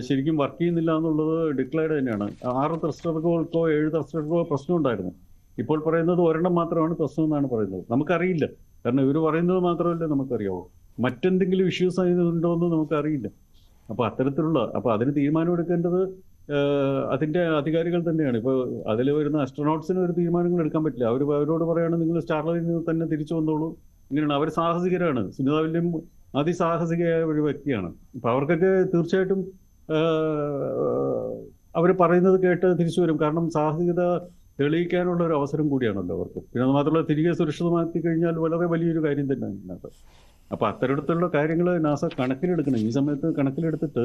ശരിക്കും വർക്ക് ചെയ്യുന്നില്ല എന്നുള്ളത് ഡിക്ലെയർഡ് തന്നെയാണ്. 6 ത്രസ്റ്ററുകൾക്കോ 7 ത്രസ്റ്ററുകൾക്കോ പ്രശ്നം ഉണ്ടായിരുന്നു. ഇപ്പോൾ പറയുന്നത് ഒരെണ്ണം മാത്രമാണ് പ്രശ്നം എന്നാണ് പറയുന്നത്. നമുക്കറിയില്ല. കാരണം ഇവർ പറയുന്നത് മാത്രമല്ലേ നമുക്കറിയാവൂ. മറ്റെന്തെങ്കിലും ഇഷ്യൂസ് അതിനുണ്ടോ എന്ന് നമുക്കറിയില്ല. അപ്പൊ അതിന് തീരുമാനമെടുക്കേണ്ടത് അതിന്റെ അധികാരികൾ തന്നെയാണ്. ഇപ്പോൾ അതിൽ വരുന്ന അസ്ട്രോനോട്ട്സിന് ഒരു തീരുമാനങ്ങൾ എടുക്കാൻ പറ്റില്ല. അവരോട് പറയാണ് നിങ്ങൾ സ്റ്റാർലൈനിൽ നിന്ന് തന്നെ തിരിച്ചു വന്നോളൂ. ഇങ്ങനെയാണ്. അവർ സാഹസികരാണ്. സുനിത വില്യം അതിസാഹസികയായ ഒരു വ്യക്തിയാണ്. അപ്പൊ അവർക്കൊക്കെ തീർച്ചയായിട്ടും അവർ പറയുന്നത് കേട്ട് തിരിച്ചു വരും. കാരണം സാഹസികത തെളിയിക്കാനുള്ള ഒരു അവസരം കൂടിയാണല്ലോ അവർക്ക്. പിന്നെ അത് മാത്രമല്ല, തിരികെ സുരക്ഷിതമാക്കി കഴിഞ്ഞാൽ വളരെ വലിയൊരു കാര്യം തന്നെയാണ് ഇതിനകത്ത്. അപ്പൊ അത്തരത്തിലുള്ള കാര്യങ്ങൾ നാസ കണക്കിലെടുക്കണം. ഈ സമയത്ത് കണക്കിലെടുത്തിട്ട്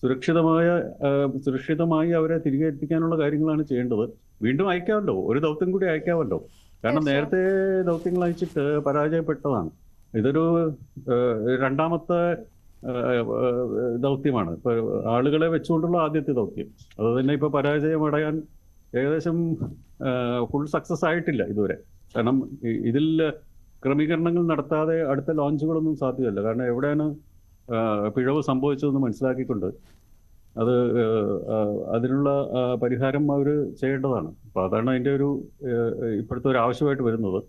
സുരക്ഷിതമായി അവരെ തിരികെ എത്തിക്കാനുള്ള കാര്യങ്ങളാണ് ചെയ്യേണ്ടത്. വീണ്ടും അയക്കാമല്ലോ, ഒരു ദൗത്യം കൂടി അയക്കാമല്ലോ. കാരണം നേരത്തെ ദൗത്യങ്ങൾ അയച്ചിട്ട് പരാജയപ്പെട്ടതാണ്. ഇതൊരു രണ്ടാമത്തെ ദൗത്യമാണ്. ഇപ്പൊ ആളുകളെ വെച്ചുകൊണ്ടുള്ള ആദ്യത്തെ ദൗത്യം. അത് തന്നെ ഇപ്പൊ പരാജയമടയാൻ ഏകദേശം ഫുൾ സക്സസ് ആയിട്ടില്ല ഇതുവരെ. കാരണം ഇതിൽ ക്രമീകരണങ്ങൾ നടത്താതെ അടുത്ത ലോഞ്ചുകളൊന്നും സാധ്യമല്ല. കാരണം എവിടെയാണ് പിഴവ് സംഭവിച്ചതെന്ന് മനസ്സിലാക്കിക്കൊണ്ട് അതിനുള്ള പരിഹാരം അവർ ചെയ്യേണ്ടതാണ്. അപ്പൊ അതാണ് അതിൻ്റെ ഇപ്പോഴത്തെ ഒരു ആവശ്യമായിട്ട് വരുന്നത്.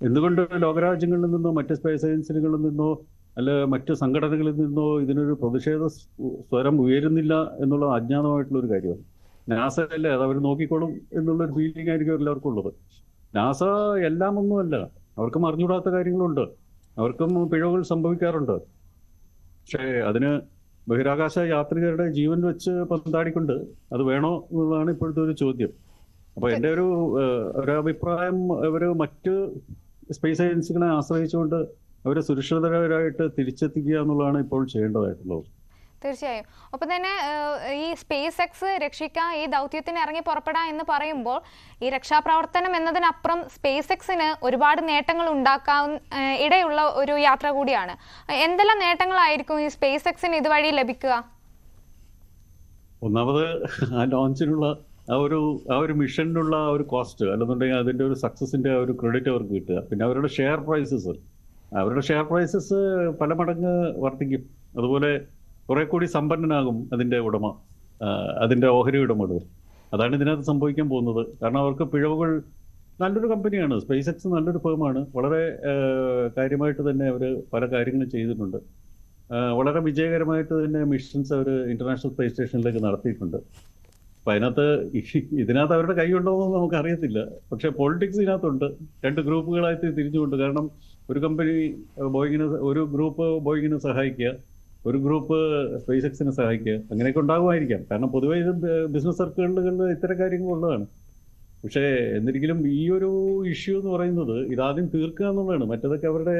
എന്തുകൊണ്ട് ലോകരാജ്യങ്ങളിൽ നിന്നോ മറ്റ് സ്പേസ് ഏജൻസികളിൽ നിന്നോ അല്ല മറ്റ് സംഘടനകളിൽ നിന്നോ ഇതിനൊരു പ്രതിഷേധ സ്വരം ഉയരുന്നില്ല എന്നുള്ള അജ്ഞാതമായിട്ടുള്ള ഒരു കാര്യമാണ്. നാസ അല്ലേ, അത് അവർ നോക്കിക്കോളും എന്നുള്ളൊരു ഫീലിംഗ് ആയിരിക്കും എല്ലാവർക്കും ഉള്ളത്. നാസ എല്ലാം ഒന്നുമല്ല, അവർക്കും അറിഞ്ഞുകൂടാത്ത കാര്യങ്ങളുണ്ട്, അവർക്കും പിഴവുകൾ സംഭവിക്കാറുണ്ട്. പക്ഷേ അതിന് ബഹിരാകാശ യാത്രികരുടെ ജീവൻ വെച്ച് പന്താടിക്കൊണ്ട് അത് വേണോ എന്നുള്ളതാണ് ഇപ്പോഴത്തെ ഒരു ചോദ്യം. അപ്പൊ എൻ്റെ ഒരു അഭിപ്രായം, അവർ മറ്റ് സ്പേസ് ഏജൻസികളെ ആശ്രയിച്ചുകൊണ്ട് അവരെ സുരക്ഷിതരായിട്ട് തിരിച്ചെത്തിക്കുക എന്നുള്ളതാണ് ഇപ്പോൾ ചെയ്യേണ്ടതായിട്ടുള്ളത്. തീർച്ചയായും. ഒപ്പം തന്നെ ഈ സ്പേസ് എക്സ് രക്ഷിക്കാൻ ഈ ദൗത്യത്തിന് ഇറങ്ങി പുറപ്പെടാം എന്ന് പറയുമ്പോൾ ഈ രക്ഷാപ്രവർത്തനം എന്നതിനപ്പുറം സ്പേസ് എക്സിന് ഒരുപാട് നേട്ടങ്ങൾ ഉണ്ടാക്കാൻ ഇടയുള്ള ഒരു യാത്ര കൂടിയാണ്. എന്തെല്ലാം നേട്ടങ്ങളായിരിക്കും ഈ സ്പേസ് എക്സിന് ഇതുവഴി ലഭിക്കുക? ഒന്നാമത് ആ ലോഞ്ചിനുള്ള ആ ഒരു മിഷനിലുള്ള ഒരു കോസ്റ്റ്, അല്ലെന്നുണ്ടെങ്കിൽ അതിന്റെ ഒരു സക്സസിന്റെ ഒരു ക്രെഡിറ്റ് അവർക്ക് കിട്ടുക. പിന്നെ അവരുടെ ഷെയർ പ്രൈസസ് പല മടങ്ങ് വർദ്ധിക്കും. അതുപോലെ കുറെ കൂടി സമ്പന്നനാകും അതിന്റെ ഉടമ, അതിന്റെ ഓഹരി ഉടമകൾ. അതാണ് ഇതിനകത്ത് സംഭവിക്കാൻ പോകുന്നത്. കാരണം അവർക്ക് പിഴവുകൾ, നല്ലൊരു കമ്പനിയാണ് സ്പേസ് എക്സ്, നല്ലൊരു ഫേമാണ്. വളരെ കാര്യമായിട്ട് തന്നെ അവർ പല കാര്യങ്ങളും ചെയ്തിട്ടുണ്ട്. വളരെ വിജയകരമായിട്ട് തന്നെ മിഷൻസ് അവർ ഇന്റർനാഷണൽ സ്പേസ് സ്റ്റേഷനിലേക്ക് നടത്തിയിട്ടുണ്ട്. അപ്പൊ ഇതിനകത്ത് അവരുടെ കൈയുണ്ടോയെന്ന് നമുക്ക് അറിയത്തില്ല. പക്ഷെ പൊളിറ്റിക്സ് ഇതിനകത്തുണ്ട്. 2 ഗ്രൂപ്പുകളായിട്ട് തിരിഞ്ഞുകൊണ്ട്. കാരണം ഒരു ഗ്രൂപ്പ് ബോയിങ്ങിനെ സഹായിക്കുക, ഒരു ഗ്രൂപ്പ് സ്പേസ് എക്സിനെ സഹായിക്കുക, അങ്ങനെയൊക്കെ ഉണ്ടാകുമായിരിക്കാം. കാരണം പൊതുവെ ഇത് ബിസിനസ് സർക്കിളുകളിൽ ഇത്തരം കാര്യങ്ങൾ ഉള്ളതാണ്. പക്ഷേ എന്നിരിക്കലും ഈ ഒരു ഇഷ്യൂ എന്ന് പറയുന്നത് ഇതാദ്യം തീർക്കുക എന്നുള്ളതാണ്. മറ്റതൊക്കെ അവരുടെ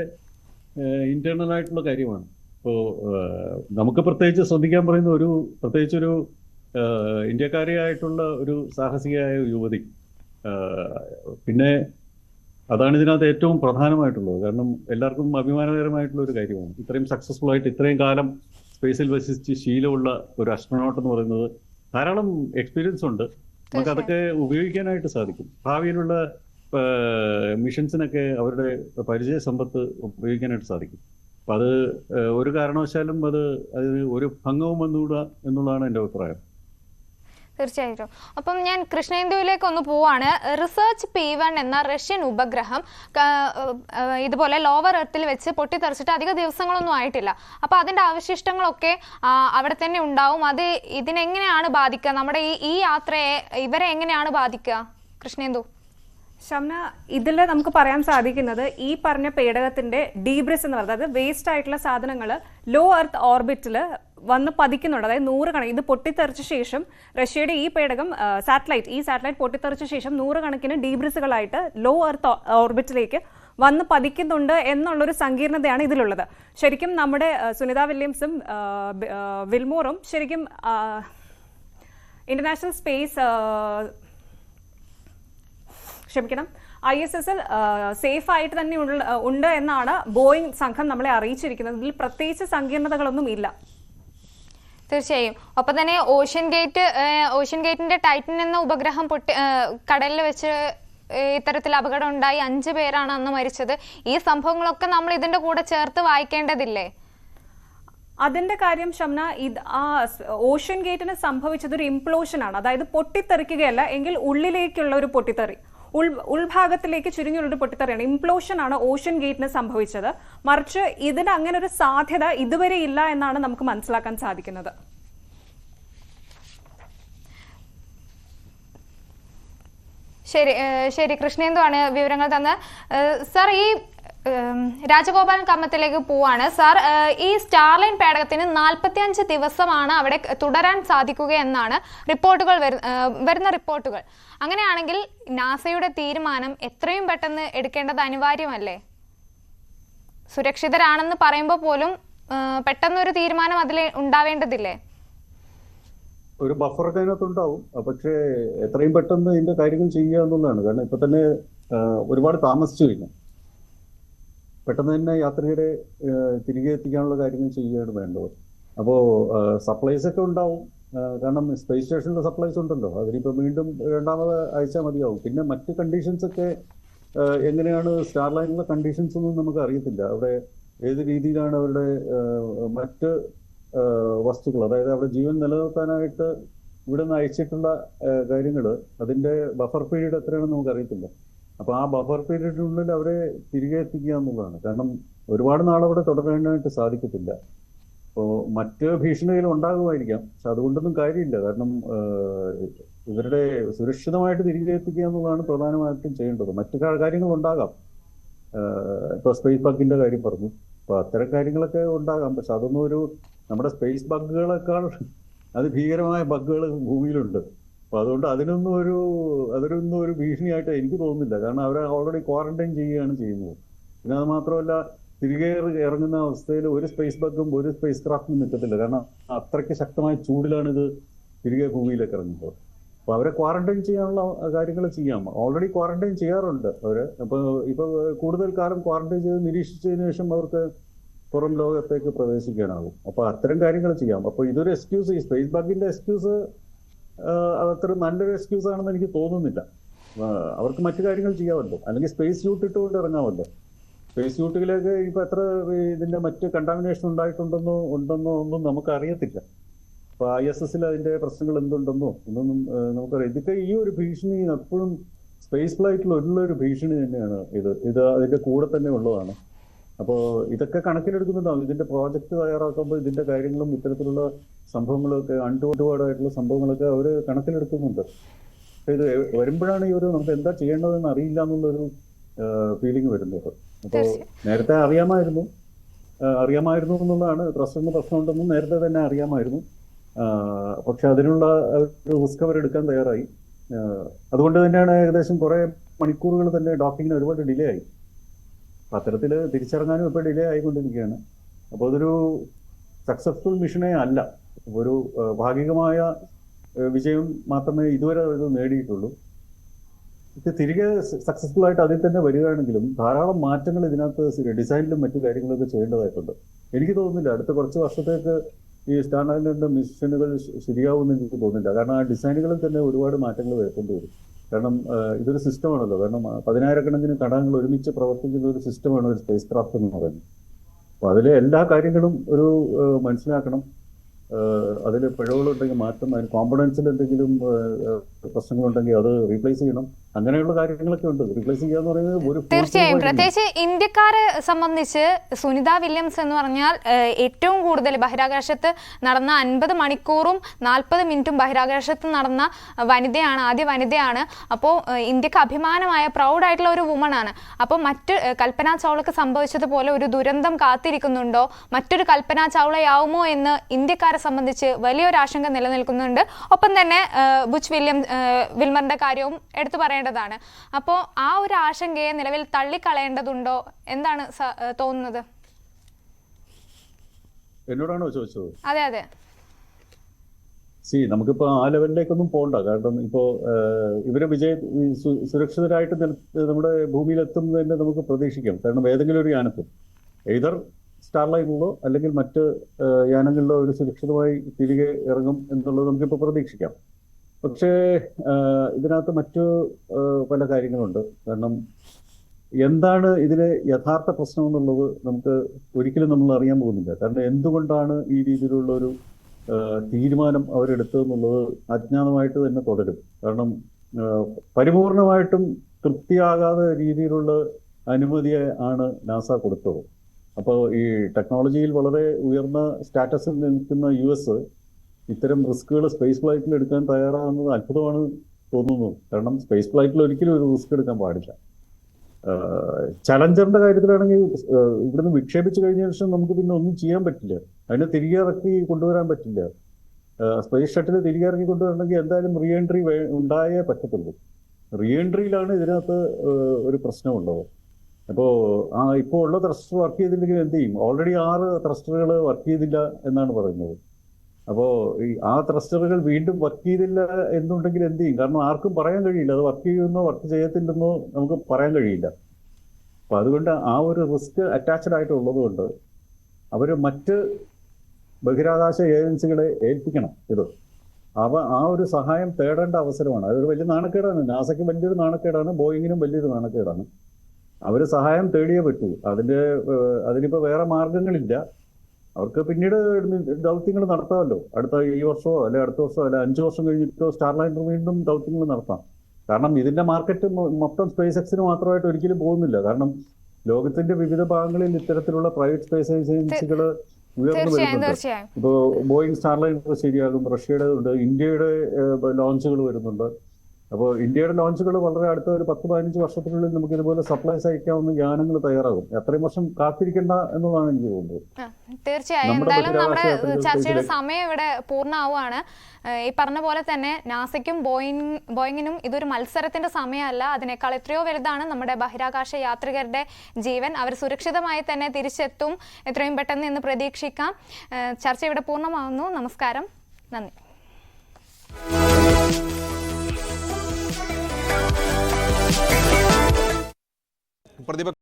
ഇന്റേണൽ ആയിട്ടുള്ള കാര്യമാണ്. ഇപ്പോൾ നമുക്ക് പ്രത്യേകിച്ച് ശ്രദ്ധിക്കാൻ പറയുന്ന പ്രത്യേകിച്ചൊരു ഇന്ത്യക്കാരിയായിട്ടുള്ള ഒരു സാഹസികയായ യുവതി. പിന്നെ അതാണ് ഇതിനകത്ത് ഏറ്റവും പ്രധാനമായിട്ടുള്ളത്. കാരണം എല്ലാവർക്കും അഭിമാനകരമായിട്ടുള്ള ഒരു കാര്യമാണ്. ഇത്രയും സക്സസ്ഫുൾ ആയിട്ട് ഇത്രയും കാലം സ്പേസിൽ വസിച്ച് ശീലമുള്ള ഒരു അസ്ട്രോനോട്ട് എന്ന് പറയുന്നത് ധാരാളം എക്സ്പീരിയൻസ് ഉണ്ട്. നമുക്ക് അതൊക്കെ ഉപയോഗിക്കാനായിട്ട് സാധിക്കും. ഭാവിയിലുള്ള മിഷൻസിനൊക്കെ അവരുടെ പരിചയ സമ്പത്ത് ഉപയോഗിക്കാനായിട്ട് സാധിക്കും. അപ്പം അത് ഒരു കാരണവശാലും അതിന് ഒരു ഭംഗവും വന്നുകൂടാ എന്നുള്ളതാണ് എൻ്റെ അഭിപ്രായം. തീർച്ചയായിട്ടും. അപ്പം ഞാൻ കൃഷ്ണേന്ദുവിലേക്ക് ഒന്ന് പോവാണ്. റിസർച്ച് P1 എന്ന റഷ്യൻ ഉപഗ്രഹം ഇതുപോലെ ലോവർ എർത്തിൽ വെച്ച് പൊട്ടിത്തെറിച്ചിട്ട് അധിക ദിവസങ്ങളൊന്നും ആയിട്ടില്ല. അപ്പോൾ അതിന്റെ അവശിഷ്ടങ്ങളൊക്കെ അവിടെ തന്നെ ഉണ്ടാവും. അത് ഇതിനെങ്ങനെയാണ് ബാധിക്കുക? നമ്മുടെ ഈ യാത്രയെ ഇവരെ എങ്ങനെയാണ് ബാധിക്കുക? കൃഷ്ണേന്ദു. ഷംന, ഇതിൽ നമുക്ക് പറയാൻ സാധിക്കുന്നത് ഈ പറഞ്ഞ പേടകത്തിന്റെ ഡീബ്രിസ് എന്ന് പറയുന്നത്, അതായത് വേസ്റ്റ് ആയിട്ടുള്ള സാധനങ്ങൾ ലോ എർത്ത് ഓർബിറ്റിൽ വന്ന് പതിക്കുന്നുണ്ട്. അതായത് 100 കണക്കിന് ഇത് പൊട്ടിത്തെറിച്ച ശേഷം റഷ്യയുടെ ഈ പേടകം സാറ്റലൈറ്റ് പൊട്ടിത്തെറിച്ച ശേഷം 100 കണക്കിന് ഡീബ്രിസുകളായിട്ട് ലോ എർത്ത് ഓർബിറ്റിലേക്ക് വന്ന് പതിക്കുന്നുണ്ട് എന്നുള്ളൊരു സങ്കീർണതയാണ് ഇതിലുള്ളത്. ശരിക്കും നമ്മുടെ സുനിത വില്യംസും വിൽമോറും ശരിക്കും ഇന്റർനാഷണൽ സ്പേസ് ISS സേഫ് ആയിട്ട് തന്നെ ഉണ്ട് എന്നാണ് ബോയിങ് സംഘം നമ്മളെ അറിയിച്ചിരിക്കുന്നത്. ഇതിൽ പ്രത്യേകിച്ച് സങ്കീർണതകളൊന്നും ഇല്ല. തീർച്ചയായും. ഒപ്പം തന്നെ ഓഷ്യൻ ഗേറ്റിന്റെ ടൈറ്റൻ എന്ന ഉപഗ്രഹം കടലിൽ വെച്ച് ഇത്തരത്തിൽ അപകടം ഉണ്ടായി 5 പേരാണ് അന്ന് മരിച്ചത്. ഈ സംഭവങ്ങളൊക്കെ നമ്മൾ ഇതിന്റെ കൂടെ ചേർത്ത് വായിക്കേണ്ടതില്ലേ? അതിന്റെ കാര്യം ഷംന, ഓഷ്യൻ ഗേറ്റിന് സംഭവിച്ചത് ഒരു ഇംപ്ലോഷൻ ആണ്. അതായത് പൊട്ടിത്തെറിക്കുകയല്ല, എങ്കിൽ ഉള്ളിലേക്കുള്ള ഒരു പൊട്ടിത്തെറി, ഉൾഭാഗത്തിലേക്ക് ചുരുങ്ങിയുള്ളൊരു പൊട്ടിത്തെറിയാണ്. ഇംപ്ലോഷൻ ആണ് ഓഷ്യൻ ഗേറ്റിന് സംഭവിച്ചത്. മറിച്ച് ഇതിന് അങ്ങനെ ഒരു സാധ്യത ഇതുവരെ ഇല്ല എന്നാണ് നമുക്ക് മനസ്സിലാക്കാൻ സാധിക്കുന്നത്. ശരി, കൃഷ്ണേന്ദു ആണ് വിവരങ്ങൾ തന്ന്. സർ, ഈ രാജഗോപാലൻ കമ്മത്തിലേക്ക് പോവാണ്. സാർ, ഈ സ്റ്റാർലൈൻ പേടകത്തിന് 45 ദിവസമാണ് അവിടെ തുടരാൻ സാധിക്കുക എന്നാണ് വരുന്ന റിപ്പോർട്ടുകൾ. അങ്ങനെയാണെങ്കിൽ നാസയുടെ തീരുമാനം എത്രയും പെട്ടെന്ന് എടുക്കേണ്ടത് അനിവാര്യമല്ലേ? സുരക്ഷിതരാണെന്ന് പറയുമ്പോൾ പോലും പെട്ടെന്നൊരു തീരുമാനം അതിൽ ഉണ്ടാവേണ്ടതില്ലേ? ഒരു ബഫറൊക്കെ അതിനകത്തുണ്ടാവും. പക്ഷേ എത്രയും പെട്ടെന്ന് ഇതിന്റെ കാര്യങ്ങൾ ചെയ്യുക എന്നുള്ളതാണ്. കാരണം ഇപ്പൊ തന്നെ ഒരുപാട് താമസിച്ചു കഴിഞ്ഞു. പെട്ടെന്ന് തന്നെ യാത്രികരെ തിരികെ എത്തിക്കാനുള്ള കാര്യങ്ങൾ ചെയ്യുകയാണ് വേണ്ടത്. അപ്പോൾ സപ്ലൈസ് ഒക്കെ ഉണ്ടാവും. കാരണം സ്പേസ് സ്റ്റേഷനിലെ സപ്ലൈസ് ഉണ്ടല്ലോ, അതിനിപ്പോൾ വീണ്ടും രണ്ടാമത് അയച്ചാൽ മതിയാവും. പിന്നെ മറ്റ് കണ്ടീഷൻസ് ഒക്കെ എങ്ങനെയാണ് സ്റ്റാർലൈനിലെ കണ്ടീഷൻസ് ഒന്നും നമുക്ക് അറിയത്തില്ല. അവിടെ ഏത് രീതിയിലാണ് അവരുടെ മറ്റ് വസ്തുക്കൾ, അതായത് അവിടെ ജീവൻ നിലനിർത്താനായിട്ട് ഇവിടെ നിന്ന് അയച്ചിട്ടുള്ള കാര്യങ്ങൾ, അതിന്റെ ബഫർ പീരീഡ് എത്രയാണെന്ന് നമുക്ക് അറിയത്തില്ല. അപ്പൊ ആ ബഫർ പീരീഡിനുള്ളിൽ അവരെ തിരികെ എത്തിക്കുക എന്നുള്ളതാണ്. കാരണം ഒരുപാട് നാളവിടെ തുടരാനായിട്ട് സാധിക്കത്തില്ല. അപ്പോൾ മറ്റ് ഭീഷണികൾ ഉണ്ടാകുമായിരിക്കാം, പക്ഷെ അതുകൊണ്ടൊന്നും കാര്യമില്ല. കാരണം ഇവരുടെ സുരക്ഷിതമായിട്ട് തിരികെ എത്തിക്കുക എന്നുള്ളതാണ് പ്രധാനമായിട്ടും ചെയ്യേണ്ടത്. മറ്റു കാര്യങ്ങൾ ഉണ്ടാകാം. ഇപ്പൊ സ്പേസ് ബഗിന്റെ കാര്യം പറഞ്ഞു. അപ്പൊ അത്തരം കാര്യങ്ങളൊക്കെ ഉണ്ടാകാം. പക്ഷെ അതൊന്നും നമ്മുടെ സ്പേസ് ബഗുകളെക്കാൾ അതിഭീകരമായ ബഗുകൾ ഭൂമിയിലുണ്ട്. അപ്പൊ അതുകൊണ്ട് അതിനൊന്നും ഒരു ഭീഷണിയായിട്ട് എനിക്ക് തോന്നുന്നില്ല. കാരണം അവരെ ഓൾറെഡി ക്വാറന്റൈൻ ചെയ്യുകയാണ് ചെയ്യുന്നത്. പിന്നെ അത് മാത്രമല്ല, തിരികെ ഇറങ്ങുന്ന അവസ്ഥയിൽ ഒരു സ്പേസ് ബഗും ഒരു സ്പേസ് ക്രാഫ്റ്റും നിൽക്കത്തില്ല. കാരണം അത്രയ്ക്ക് ശക്തമായ ചൂടിലാണ് ഇത് തിരികെ ഭൂമിയിലേക്ക് ഇറങ്ങുന്നത്. അപ്പൊ അവരെ ക്വാറന്റൈൻ ചെയ്യാനുള്ള കാര്യങ്ങൾ ചെയ്യാം. ഓൾറെഡി ക്വാറന്റൈൻ ചെയ്യാറുണ്ട് അവര്. ഇപ്പൊ കൂടുതൽ കാലം ക്വാറന്റൈൻ ചെയ്ത് നിരീക്ഷിച്ചതിന് ശേഷം അവർക്ക് പുറം ലോകത്തേക്ക് പ്രവേശിക്കാനാകും. അപ്പൊ അത്തരം കാര്യങ്ങൾ ചെയ്യാം. അപ്പൊ ഇതൊരു എക്സ്ക്യൂസ്, ഈ സ്പേസ് ബഗിന്റെ എക്സ്ക്യൂസ് അതത്ര നല്ലൊരു എക്സ്ക്യൂസ് ആണെന്ന് എനിക്ക് തോന്നുന്നില്ല. അവർക്ക് മറ്റു കാര്യങ്ങൾ ചെയ്യാമല്ലോ, അല്ലെങ്കിൽ സ്പേസ് സ്യൂട്ട് ഇട്ടുകൊണ്ട് ഇറങ്ങാമല്ലോ. സ്പേസ് സ്യൂട്ടിലേക്ക് ഇപ്പൊ എത്ര ഇതിന്റെ മറ്റ് കണ്ടാമിനേഷൻ ഉണ്ടെന്നോ ഒന്നും നമുക്ക് അറിയത്തില്ല. അപ്പൊ ISS അതിന്റെ പ്രശ്നങ്ങൾ എന്തുണ്ടെന്നോ ഒന്നും നമുക്കറിയാം. ഇതൊക്കെ ഈ ഒരു ഭീഷണി എപ്പോഴും സ്പേസ് ഫ്ലൈറ്റിൽ ഉള്ളൊരു ഭീഷണി തന്നെയാണ്. ഇത് അതിന്റെ കൂടെ തന്നെ ഉള്ളതാണ്. അപ്പോൾ ഇതൊക്കെ കണക്കിലെടുക്കുന്നുണ്ടാവും. ഇതിന്റെ പ്രോജക്റ്റ് തയ്യാറാക്കുമ്പോൾ ഇതിന്റെ കാര്യങ്ങളും ഇത്തരത്തിലുള്ള സംഭവങ്ങളൊക്കെ അൺടുപാടായിട്ടുള്ള സംഭവങ്ങളൊക്കെ അവർ കണക്കിലെടുക്കുന്നുണ്ട്. ഇത് വരുമ്പോഴാണ് നമുക്ക് എന്താ ചെയ്യേണ്ടതെന്ന് അറിയില്ല എന്നുള്ളൊരു ഫീലിംഗ് വരുന്നത്. അപ്പോൾ നേരത്തെ അറിയാമായിരുന്നു എന്നുള്ളതാണ്. ത്രസ്റ്ററിന് പ്രശ്നമുണ്ടെന്നും നേരത്തെ തന്നെ അറിയാമായിരുന്നു. പക്ഷെ അതിനുള്ള ഒരു റിസ്ക് അവരെടുക്കാൻ തയ്യാറായി. അതുകൊണ്ട് തന്നെയാണ് ഏകദേശം കുറെ മണിക്കൂറുകൾ തന്നെ ഡോക്കിങ്ങിന് ഒരുപാട് ഡിലേ ആയി. അത്തരത്തിൽ തിരിച്ചിറങ്ങാനും ഇപ്പോൾ ഡിലേ ആയിക്കൊണ്ടിരിക്കുകയാണ്. അപ്പോൾ അതൊരു സക്സസ്ഫുൾ മിഷനേ അല്ല. ഒരു ഭാഗികമായ വിജയം മാത്രമേ ഇതുവരെ ഇത് നേടിയിട്ടുള്ളൂ. ഇത് തിരികെ സക്സസ്ഫുൾ ആയിട്ട് അതിൽ തന്നെ വരികയാണെങ്കിലും ധാരാളം മാറ്റങ്ങൾ ഇതിനകത്ത് ഡിസൈനിലും മറ്റു കാര്യങ്ങളൊക്കെ ചെയ്യേണ്ടതായിട്ടുണ്ട്. എനിക്ക് തോന്നുന്നില്ല അടുത്ത കുറച്ച് വർഷത്തേക്ക് ഈ സ്റ്റാർ അലൈൻമെന്റ് മിഷനുകൾ ശരിയാവുമെന്ന് എനിക്ക് തോന്നുന്നില്ല. കാരണം ആ ഡിസൈനുകളിൽ തന്നെ ഒരുപാട് മാറ്റങ്ങൾ വരുത്തേണ്ടി വരും. കാരണം ഇതൊരു സിസ്റ്റമാണല്ലോ. കാരണം 10,000-കണക്കിന് ഘടകങ്ങൾ ഒരുമിച്ച് പ്രവർത്തിക്കുന്ന ഒരു സിസ്റ്റമാണ് ഒരു സ്പേസ് ക്രാഫ്റ്റ് എന്ന് പറയുന്നത്. അപ്പോൾ അതിലെ എല്ലാ കാര്യങ്ങളും ഒരു മനസ്സിലാക്കണം. അതിൽ പിഴവുകളുണ്ടെങ്കിൽ മാറ്റം, അതിന് കോമ്പണൻസിൽ എന്തെങ്കിലും പ്രശ്നങ്ങളുണ്ടെങ്കിൽ അത് റീപ്ലേസ് ചെയ്യണം. അങ്ങനെയുള്ള കാര്യങ്ങളൊക്കെ ഉണ്ട്. റീപ്ലേസ് ചെയ്യാന്ന് പറയുന്നത് ഒരു തീർച്ചയായും പ്രത്യേകിച്ച് ഇന്ത്യക്കാരെ സംബന്ധിച്ച് സുനിത വില്യംസ് എന്ന് പറഞ്ഞാൽ ഏറ്റവും കൂടുതൽ ബഹിരാകാശത്ത് നടന്ന 50 മണിക്കൂറും 40 മിനിറ്റും ബഹിരാകാശത്ത് നടന്ന വനിതയാണ്, ആദ്യ വനിതയാണ്. അപ്പോൾ ഇന്ത്യക്ക് അഭിമാനമായ പ്രൗഡായിട്ടുള്ള ഒരു വുമണാണ്. അപ്പോൾ മറ്റ് കൽപ്പന ചൗളക്ക് സംഭവിച്ചതുപോലെ ഒരു ദുരന്തം കാത്തിരിക്കുന്നുണ്ടോ, മറ്റൊരു കൽപ്പന ചൗളയാവുമോ എന്ന് ഇന്ത്യക്കാരെ സംബന്ധിച്ച് വലിയൊരു ആശങ്ക നിലനിൽക്കുന്നുണ്ട്. ഒപ്പം തന്നെ ബുച്ച് വിൽമറിന്റെ കാര്യവും എടുത്തു പറയേണ്ടതാണ്. അപ്പോൾ ആ ഒരു ആശങ്കയെ നിലവിൽ തള്ളിക്കളയേണ്ടതുണ്ടോ? എന്താണ് തോന്നുന്നത്? എന്നോടാണോ ചോദിച്ചത്? അതെ അതെ. നമുക്കിപ്പോ ആ ലെവലിലേക്കൊന്നും പോകണ്ട. കാരണം ഇപ്പോ ഇവരെ സുരക്ഷിതരായിട്ട് നമ്മുടെ ഭൂമിയിലെത്തും തന്നെ നമുക്ക് പ്രതീക്ഷിക്കാം. കാരണം ഏതെങ്കിലും ഒരു യാനത്തിൽ എയ്തർ സ്റ്റാർലൈനിലോ അല്ലെങ്കിൽ മറ്റ് യാനങ്ങളിലോ ഒരു സുരക്ഷിതമായി തിരികെ ഇറങ്ങും എന്നുള്ളത് നമുക്കിപ്പോൾ പ്രതീക്ഷിക്കാം. പക്ഷേ ഇതിനകത്ത് മറ്റു പല കാര്യങ്ങളുണ്ട്. കാരണം എന്താണ് ഇതിലെ യഥാർത്ഥ പ്രശ്നം എന്നുള്ളത് നമുക്ക് ഒരിക്കലും നമ്മൾ അറിയാൻ പോകുന്നില്ല. കാരണം എന്തുകൊണ്ടാണ് ഈ രീതിയിലുള്ള ഒരു തീരുമാനം അവരെടുത്തതെന്നുള്ളത് അജ്ഞാതമായിട്ട് തന്നെ തുടരും. കാരണം പരിപൂർണമായിട്ടും തൃപ്തിയാകാത്ത രീതിയിലുള്ള അനുമതി ആണ് നാസ കൊടുത്തത്. അപ്പോൾ ഈ ടെക്നോളജിയിൽ വളരെ ഉയർന്ന സ്റ്റാറ്റസിൽ നിൽക്കുന്ന US ഇത്തരം റിസ്കുകൾ സ്പേസ് ഫ്ലൈറ്റിൽ എടുക്കാൻ തയ്യാറാകുന്നത് അത്ഭുതമാണ് തോന്നുന്നു. കാരണം സ്പേസ് ഫ്ലൈറ്റിൽ ഒരിക്കലും ഒരു റിസ്ക് എടുക്കാൻ പാടില്ല. ചലഞ്ചറിന്റെ കാര്യത്തിലാണെങ്കിൽ ഇവിടുന്ന് വിക്ഷേപിച്ചു കഴിഞ്ഞ ശേഷം നമുക്ക് പിന്നെ ഒന്നും ചെയ്യാൻ പറ്റില്ല. അതിനെ തിരികെ ഇറക്കി കൊണ്ടുവരാൻ പറ്റില്ല. സ്പേസ് ഷട്ടിൽ തിരികെ ഇറക്കി കൊണ്ടുവരണമെങ്കിൽ എന്തായാലും റീ എൻട്രി ഉണ്ടായേ പറ്റത്തുള്ളൂ. റീ എൻട്രിയിലാണ് ഇതിനകത്ത് ഒരു പ്രശ്നമുള്ളത്. അപ്പോൾ ഇപ്പോൾ ഉള്ള ത്രസ്റ്റർ വർക്ക് ചെയ്തില്ലെങ്കിൽ എന്ത് ചെയ്യും? ഓൾറെഡി 6 ത്രസ്റ്ററുകൾ വർക്ക് ചെയ്തില്ല എന്നാണ് പറയുന്നത്. അപ്പോൾ ആ ത്രസ്റ്ററുകൾ വീണ്ടും വർക്ക് ചെയ്തില്ല എന്നുണ്ടെങ്കിൽ എന്ത് ചെയ്യും? കാരണം ആർക്കും പറയാൻ കഴിയില്ല അത് വർക്ക് ചെയ്യുമെന്നോ വർക്ക് ചെയ്യത്തില്ലെന്നോ നമുക്ക് പറയാൻ കഴിയില്ല. അപ്പൊ അതുകൊണ്ട് ആ ഒരു റിസ്ക് അറ്റാച്ച്ഡ് ആയിട്ടുള്ളത് കൊണ്ട് അവർ മറ്റ് ബഹിരാകാശ ഏജൻസികളെ ഏൽപ്പിക്കണം ഇത്. ആ ഒരു സഹായം തേടേണ്ട അവസരമാണ്. അതൊരു വലിയ നാണക്കേടാണ്. നാസയ്ക്ക് വലിയൊരു നാണക്കേടാണ്, ബോയിങ്ങിനും വലിയൊരു നാണക്കേടാണ്. അവർ സഹായം തേടിയേ പറ്റൂ. അതിനിപ്പോൾ വേറെ മാർഗങ്ങളില്ല. അവർക്ക് പിന്നീട് ദൗത്യങ്ങൾ നടത്താമല്ലോ. ഈ വർഷമോ അല്ലെ അടുത്ത വർഷമോ അല്ലെ 5 വർഷം കഴിഞ്ഞിട്ടോ സ്റ്റാർലൈനർ വീണ്ടും ദൗത്യങ്ങൾ നടത്താം. കാരണം ഇതിന്റെ മാർക്കറ്റ് മൊത്തം സ്പേസ് എക്സിന് മാത്രമായിട്ട് ഒരിക്കലും പോകുന്നില്ല. കാരണം ലോകത്തിന്റെ വിവിധ ഭാഗങ്ങളിൽ ഇത്തരത്തിലുള്ള പ്രൈവറ്റ് സ്പേസ് ഏജൻസികൾ ഉയർന്നു വരുന്നുണ്ട്. ഇപ്പോൾ ബോയിങ് സ്റ്റാർലൈനർ ശരിയാകും, റഷ്യയുടെ ഉണ്ട്, ഇന്ത്യയുടെ ലോഞ്ചുകൾ വരുന്നുണ്ട്. അപ്പോൾ ഇന്ത്യയുടെ ലോഞ്ചുകൾ വളരെ അടുത്ത ഒരു 10-15 വർഷത്തിനുള്ളിൽ നമുക്ക് ഇതുപോലെ സപ്ലൈസ് അയക്കാവുന്ന യാനങ്ങൾ തയ്യാറാകും. എത്രയും വർഷം കാത്തിരിക്കേണ്ട എന്നതാണ് എനിക്ക് തോന്നുന്നത്. തീർച്ചയായും എന്തായാലും നമ്മുടെ ചർച്ചയുടെ സമയം ഇവിടെ പൂർണ്ണമാവുകയാണ്. ഈ പറഞ്ഞ പോലെ തന്നെ നാസയ്ക്കും ബോയിങ്ങിനും ഇതൊരു മത്സരത്തിന്റെ സമയമല്ല. അതിനേക്കാൾ എത്രയോ വലുതാണ് നമ്മുടെ ബഹിരാകാശ യാത്രികരുടെ ജീവൻ. അവർ സുരക്ഷിതമായി തന്നെ തിരിച്ചെത്തും എത്രയും പെട്ടെന്ന് എന്ന് പ്രതീക്ഷിക്കാം. ചർച്ച ഇവിടെ പൂർണ്ണമാവുന്നു. നമസ്കാരം, നന്ദി.